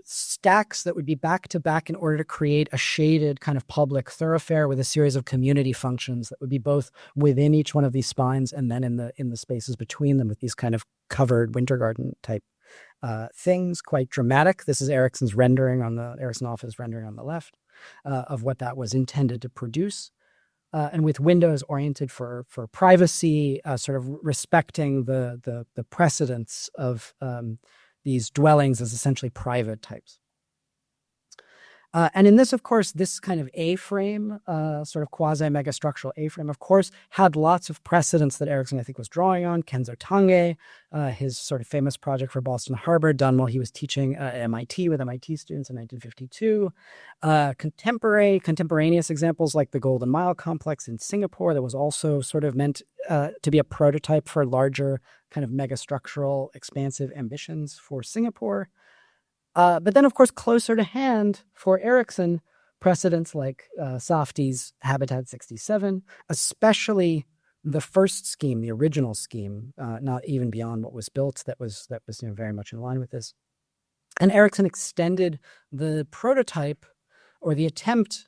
stacks that would be back to back in order to create a shaded kind of public thoroughfare with a series of community functions that would be both within each one of these spines and then in the spaces between them with these kind of covered winter garden type things, quite dramatic. This is Erickson's rendering on the Erickson office rendering on the left of what that was intended to produce. And with windows oriented for privacy, sort of respecting the precedence of these dwellings as essentially private types. And in this, of course, this kind of A-frame, sort of quasi-megastructural A-frame, of course, had lots of precedents that Erickson, I think, was drawing on. Kenzo Tange, his sort of famous project for Boston Harbor, done while he was teaching at MIT with MIT students in 1952. Contemporaneous examples like the Golden Mile complex in Singapore that was also sort of meant to be a prototype for larger kind of megastructural expansive ambitions for Singapore. But then, of course, closer to hand for Erickson, precedents like Safdie's Habitat 67, especially the first scheme, the original scheme, not even beyond what was built, that was very much in line with this. And Erickson extended the prototype or the attempt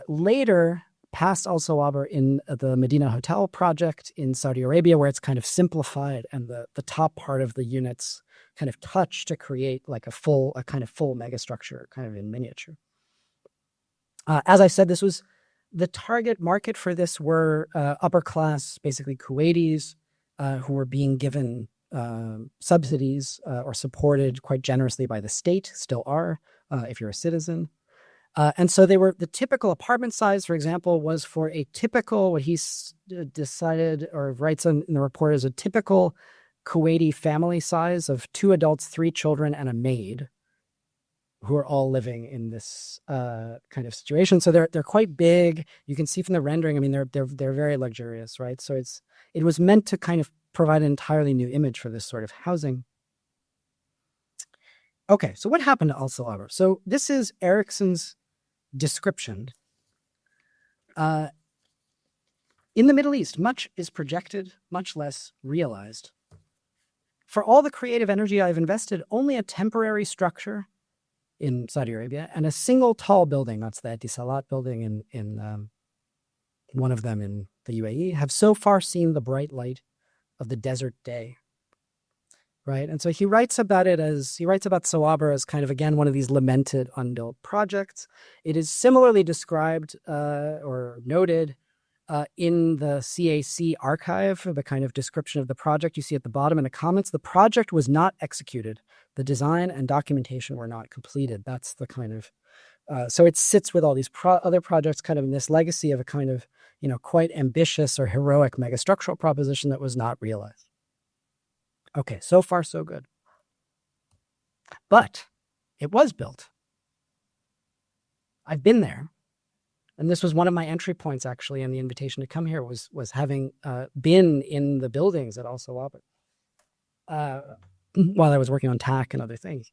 later past Al Sawaber in the Medina Hotel project in Saudi Arabia, where it's kind of simplified and the top part of the units kind of touch to create like a kind of full megastructure kind of in miniature. As I said, this was the target market for this were upper class, basically Kuwaitis, who were being given subsidies or supported quite generously by the state, still are, if you're a citizen. And so they were, the typical apartment size, for example, was for a typical, what he decided or writes in the report as a typical Kuwaiti family size of 2 adults, 3 children, and a maid, who are all living in this kind of situation. So they're quite big. You can see from the rendering, I mean, they're very luxurious, right? So it was meant to kind of provide an entirely new image for this sort of housing. Okay, so what happened to Al Sawaber? So this is Erickson's description. In the Middle East, much is projected, much less realized. For all the creative energy I've invested, only a temporary structure in Saudi Arabia and a single tall building, that's the Etisalat building in one of them in the UAE, have so far seen the bright light of the desert day. Right. And so he writes about Sawaber as kind of, again, one of these lamented unbuilt projects. It is similarly described or noted in the CAC archive, the kind of description of the project you see at the bottom in the comments. The project was not executed. The design and documentation were not completed. That's the kind of, so it sits with all these other projects kind of in this legacy of a kind of, quite ambitious or heroic megastructural proposition that was not realized. Okay, so far so good. But it was built. I've been there. And this was one of my entry points, actually, in the invitation to come here was having been in the buildings at Al Sawaber while I was working on TAC and other things.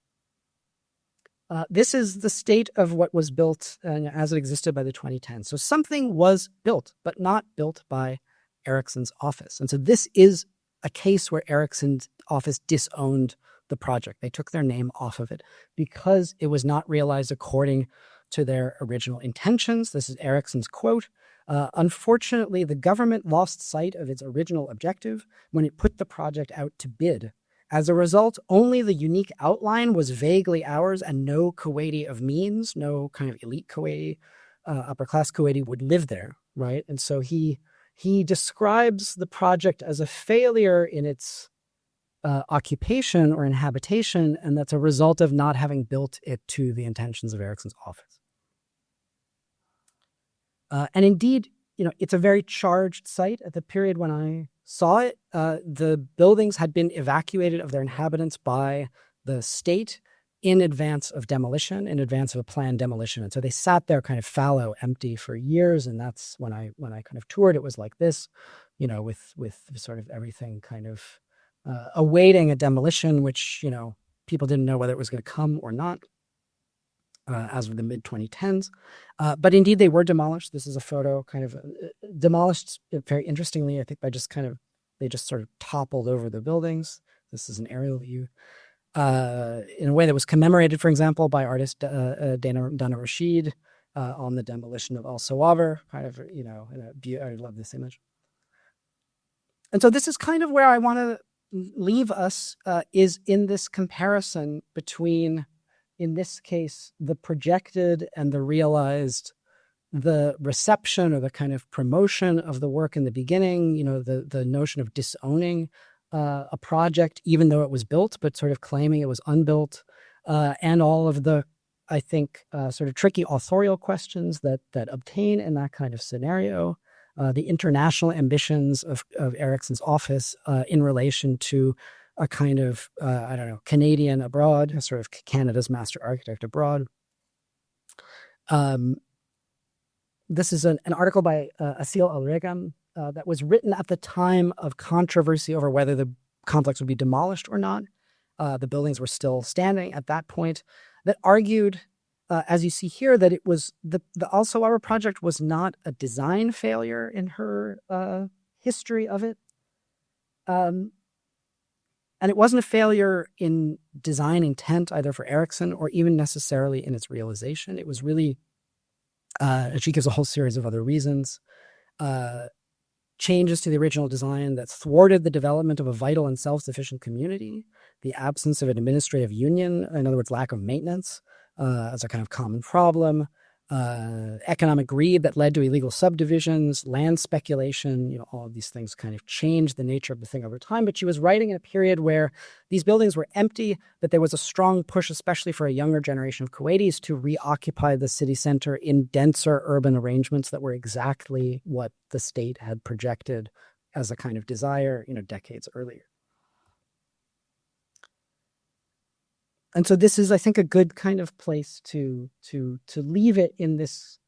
This is the state of what was built as it existed by the 2010s. So something was built, but not built by Erickson's office. And so this is a case where Erickson's office disowned the project. They took their name off of it because it was not realized according to their original intentions. This is Erickson's quote. Unfortunately, the government lost sight of its original objective when it put the project out to bid. As a result, only the unique outline was vaguely ours, and no Kuwaiti of means, no kind of elite Kuwaiti, upper class Kuwaiti would live there, right? And so he describes the project as a failure in its occupation or inhabitation, and that's a result of not having built it to the intentions of Erickson's office. And indeed, it's a very charged site. At the period when I saw it, the buildings had been evacuated of their inhabitants by the state in advance of demolition, in advance of a planned demolition. And so they sat there kind of fallow, empty for years. And that's when I kind of toured, it was like this, with sort of everything kind of awaiting a demolition, which, people didn't know whether it was going to come or not. As of the mid-2010s. But indeed, they were demolished. This is a photo kind of demolished very interestingly, I think, by they just sort of toppled over the buildings. This is an aerial view. In a way that was commemorated, for example, by artist Dana Rashid on the demolition of Al Sawaber, kind of, I love this image. And so this is kind of where I want to leave us, is in this comparison between, in this case, the projected and the realized, the reception or the kind of promotion of the work in the beginning, the notion of disowning a project, even though it was built, but sort of claiming it was unbuilt, and all of the, I think, sort of tricky authorial questions that obtain in that kind of scenario, the international ambitions of Erickson's office in relation to a kind of, Canadian abroad, sort of Canada's master architect abroad. This is an article by Asil Al-Regam that was written at the time of controversy over whether the complex would be demolished or not. The buildings were still standing at that point, that argued, as you see here, that it was the Al Sawaber project was not a design failure in her history of it. And it wasn't a failure in design intent, either for Erickson or even necessarily in its realization. It was really, she gives a whole series of other reasons, changes to the original design that thwarted the development of a vital and self-sufficient community, the absence of an administrative union, in other words, lack of maintenance as a kind of common problem, economic greed that led to illegal subdivisions, land speculation, all of these things kind of changed the nature of the thing over time. But she was writing in a period where these buildings were empty, that there was a strong push, especially for a younger generation of Kuwaitis, to reoccupy the city center in denser urban arrangements that were exactly what the state had projected as a kind of desire, decades earlier. And so this is, I think, a good kind of place to leave it in this,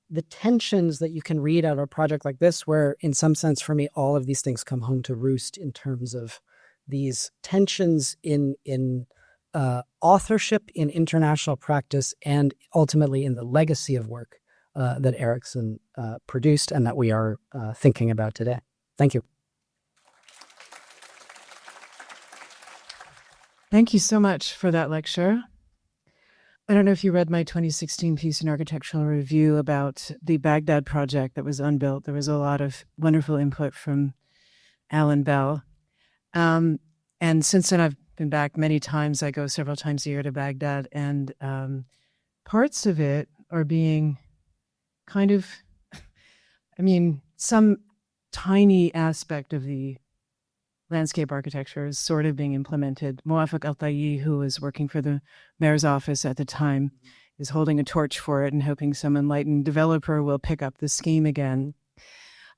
the tensions that you can read out of a project like this, where in some sense for me, all of these things come home to roost in terms of these tensions in authorship, in international practice, and ultimately in the legacy of work that Erickson produced and that we are thinking about today. Thank you. Thank you so much for that lecture. I don't know if you read my 2016 piece in Architectural Review about the Baghdad project that was unbuilt. There was a lot of wonderful input from Alan Bell. And since then, I've been back many times. I go several times a year to Baghdad, and parts of it are being kind of, some tiny aspect of the landscape architecture is sort of being implemented. Muafaq Al-Tayyi, who was working for the mayor's office at the time, is holding a torch for it and hoping some enlightened developer will pick up the scheme again.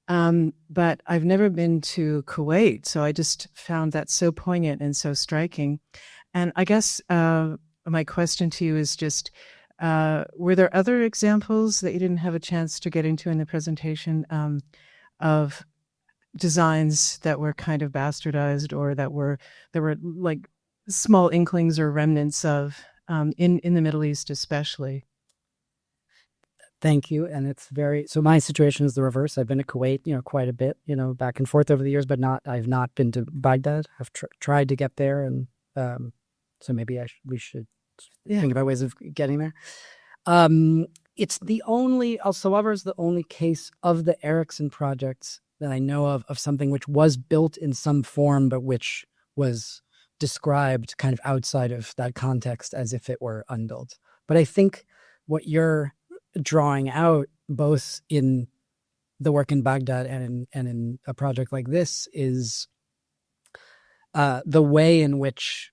But I've never been to Kuwait, so I just found that so poignant and so striking. And I guess my question to you is just, were there other examples that you didn't have a chance to get into in the presentation of designs that were kind of bastardized, or that were like small inklings or remnants of in the Middle East especially? Thank you. And it's so my situation is the reverse. I've been to Kuwait, quite a bit, back and forth over the years, but I've not been to Baghdad. I've tried to get there. And so maybe we should think about ways of getting there. It's the only, Al Sawaber is the only case of the Erickson projects that I know of something which was built in some form, but which was described kind of outside of that context as if it were unbuilt. But I think what you're drawing out, both in the work in Baghdad and in a project like this, is the way in which,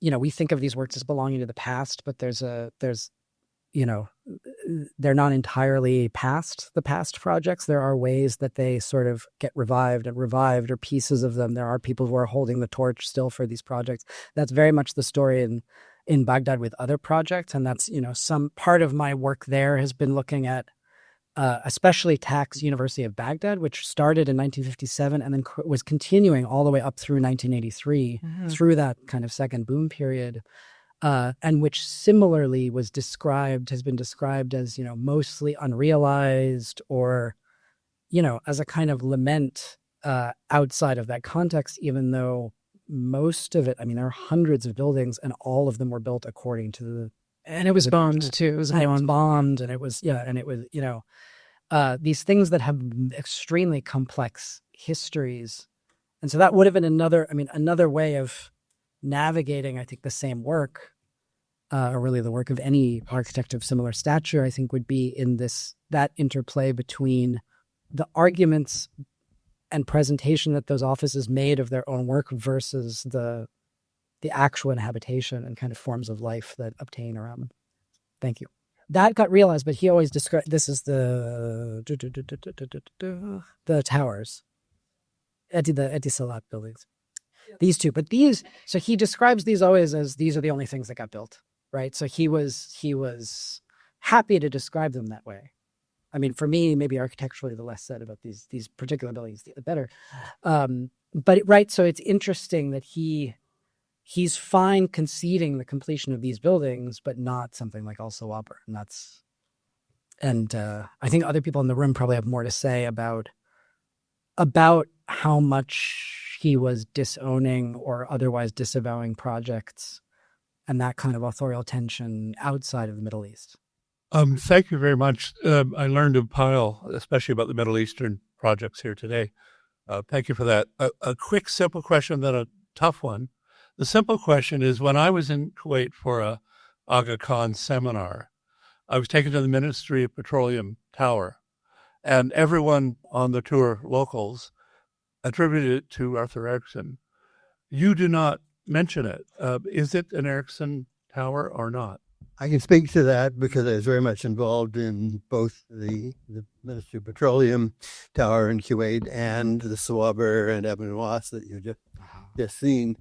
we think of these works as belonging to the past, but there's they're not entirely past the past projects. There are ways that they sort of get revived, or pieces of them. There are people who are holding the torch still for these projects. That's very much the story in Baghdad with other projects. And that's, some part of my work there has been looking at especially Tax University of Baghdad, which started in 1957 and then was continuing all the way up through 1983, through that kind of second boom period. And which similarly has been described as, mostly unrealized, or, as a kind of lament outside of that context, even though most of it, there are hundreds of buildings and all of them were built according to and it was bombed too. It was bombed, and it was, these things that have extremely complex histories. And so that would have been another way of navigating, I think, the same work, or really the work of any architect of similar stature, I think, would be in that interplay between the arguments and presentation that those offices made of their own work versus the actual inhabitation and kind of forms of life that obtain around them. Thank you. That got realized, but he always described, this is the towers, the SALA buildings. These two, but so he describes these always as these are the only things that got built, right? So he was happy to describe them that way. For me, maybe architecturally, the less said about these particular buildings, the better. So it's interesting that he's fine conceding the completion of these buildings, but not something like al-Sawaber. And I think other people in the room probably have more to say about how much he was disowning or otherwise disavowing projects and that kind of authorial tension outside of the Middle East. Thank you very much. I learned a pile, especially about the Middle Eastern projects here today. Thank you for that. A quick, simple question, then a tough one. The simple question is, when I was in Kuwait for a Aga Khan seminar, I was taken to the Ministry of Petroleum Tower, and everyone on the tour, locals, attributed it to Arthur Erickson. You do not mention it. Is it an Erickson tower or not? I can speak to that because I was very much involved in both the Ministry of Petroleum Tower in Kuwait and the Sawaber and Ebn Was that you just seen.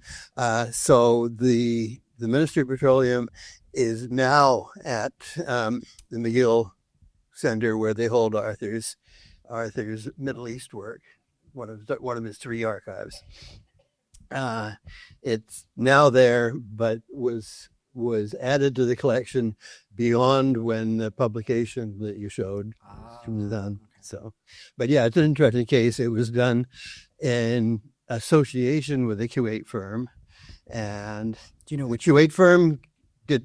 So the Ministry of Petroleum is now at the McGill Center, where they hold Arthur's Middle East work, one of his three archives. It's now there, but was added to the collection beyond when the publication that you showed was done. So, but yeah, it's an interesting case. It was done in association with a Kuwait firm, and do you know the Kuwait firm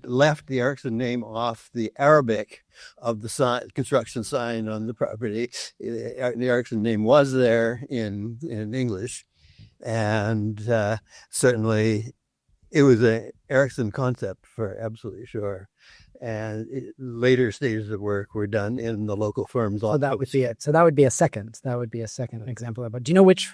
left the Erickson name off the Arabic of the construction sign on the property. The Erickson name was there in English, and certainly it was an Erickson concept for absolutely sure. And later stages of work were done in the local firms. So that would be it. So that would be a second. Example of it. Do you know which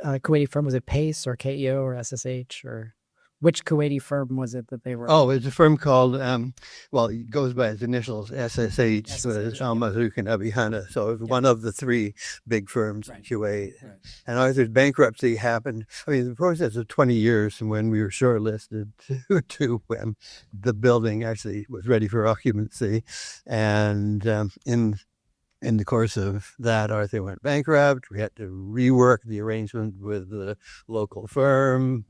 Kuwaiti firm was it? Pace or KEO or SSH, or which Kuwaiti firm was it that they were? Oh, it's a firm called, it goes by its initials, SSH, so it's Al Mazouk and Abihana. So it was one of the three big firms in Kuwait. Right. And Arthur's bankruptcy happened, the process of 20 years from when we were shortlisted to when the building actually was ready for occupancy. And in the course of that, Arthur went bankrupt. We had to rework the arrangement with the local firm.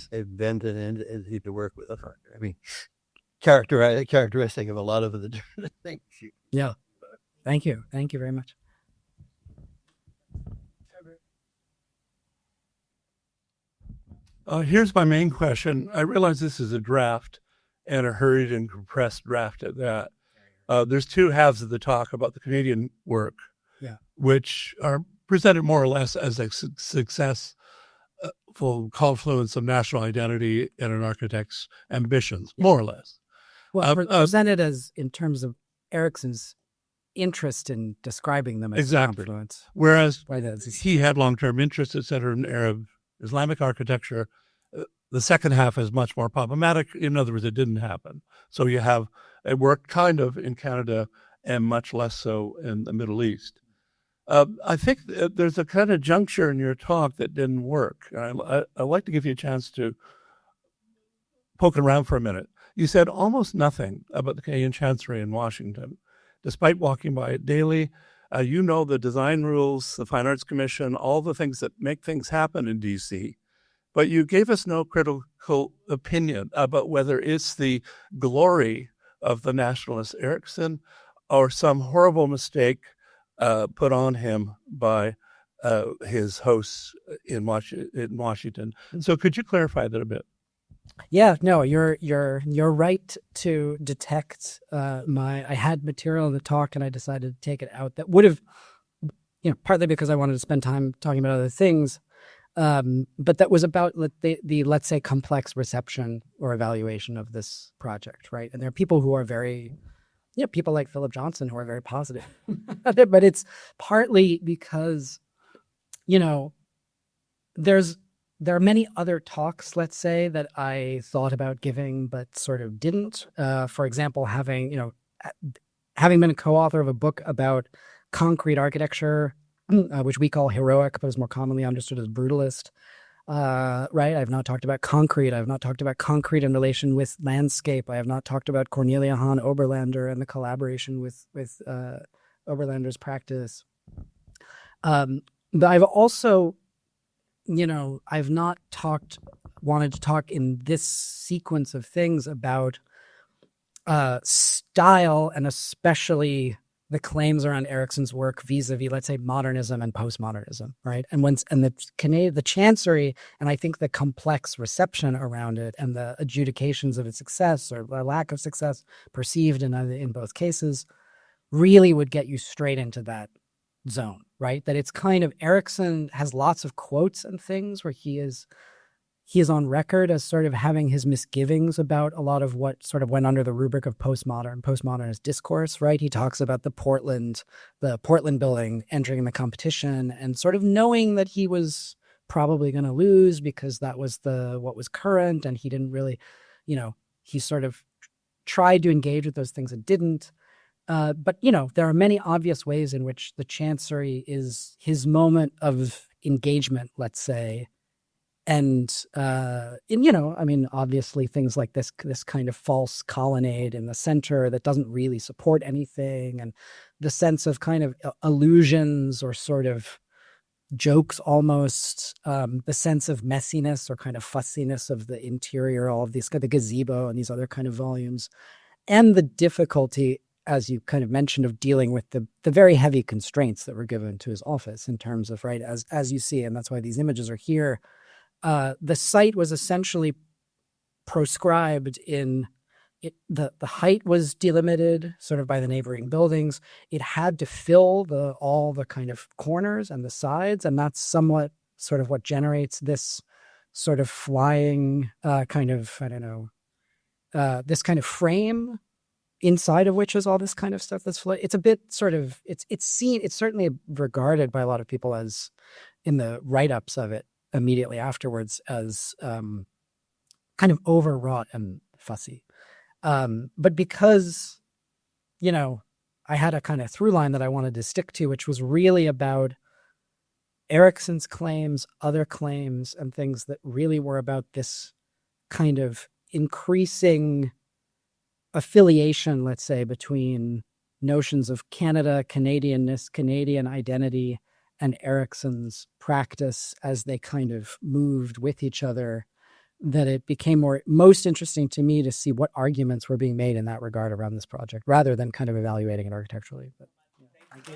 Invented an entity to work with. Characteristic of a lot of the different things. Yeah. Thank you. Thank you very much. Here's my main question. I realize this is a draft, and a hurried and compressed draft at that. There's two halves of the talk about the Canadian work, which are presented more or less as a successful confluence of national identity and an architect's ambitions, more or less. Well, presented as in terms of Erickson's interest in describing them as confluence. Whereas he had long-term interests, et cetera, in Arab Islamic architecture. The second half is much more problematic. In other words, it didn't happen. So you have It worked kind of in Canada and much less so in the Middle East. I think there's a kind of juncture in your talk that didn't work. I'd like to give you a chance to poke around for a minute. You said almost nothing about the Canadian Chancery in Washington, despite walking by it daily. You know the design rules, the Fine Arts Commission, all the things that make things happen in D.C., but you gave us no critical opinion about whether it's the glory of the nationalist Erickson or some horrible mistake put on him by his hosts in Washington. So could you clarify that a bit? Yeah, no, you're right to detect I had material in the talk and I decided to take it out that would have, partly because I wanted to spend time talking about other things, but that was about the let's say complex reception or evaluation of this project, right? And there are people who are very, people like Philip Johnson who are very positive, but it's partly because, there are many other talks, let's say, that I thought about giving, but sort of didn't. For example, having been a co-author of a book about concrete architecture, which we call heroic, but is more commonly understood as brutalist, right? I've not talked about concrete. I've not talked about concrete in relation with landscape. I have not talked about Cornelia Hahn Oberlander and the collaboration with Oberlander's practice. But I've also I've not wanted to talk in this sequence of things about style and especially the claims around Erickson's work vis-a-vis, let's say, modernism and postmodernism, right? And the Chancery, and I think the complex reception around it and the adjudications of its success or lack of success perceived in both cases really would get you straight into that zone, right? That it's kind of, Erickson has lots of quotes and things where he is on record as sort of having his misgivings about a lot of what sort of went under the rubric of postmodernist discourse, right? He talks about the Portland building entering the competition and sort of knowing that he was probably going to lose because that was what was current, and he didn't really, he sort of tried to engage with those things and didn't. But, there are many obvious ways in which the Chancery is his moment of engagement, let's say. And, obviously things like this kind of false colonnade in the center that doesn't really support anything, and the sense of kind of illusions or sort of jokes almost, the sense of messiness or kind of fussiness of the interior, all of these, the gazebo and these other kind of volumes, and the difficulty, as you kind of mentioned, of dealing with the very heavy constraints that were given to his office in terms of, right, as you see, and that's why these images are here. The site was essentially proscribed in it. The height was delimited sort of by the neighboring buildings. It had to fill all the kind of corners and the sides, and that's somewhat sort of what generates this sort of flying kind of, this kind of frame inside of which is all this kind of stuff that's it's a bit sort of, it's certainly regarded by a lot of people as, in the write-ups of it immediately afterwards, as kind of overwrought and fussy. But because, I had a kind of through line that I wanted to stick to, which was really about Erickson's claims, other claims, and things that really were about this kind of increasing affiliation, let's say, between notions of Canada, Canadianness, Canadian identity, and Erickson's practice as they kind of moved with each other, that it became most interesting to me to see what arguments were being made in that regard around this project, rather than kind of evaluating it architecturally. But, yeah. Thank you.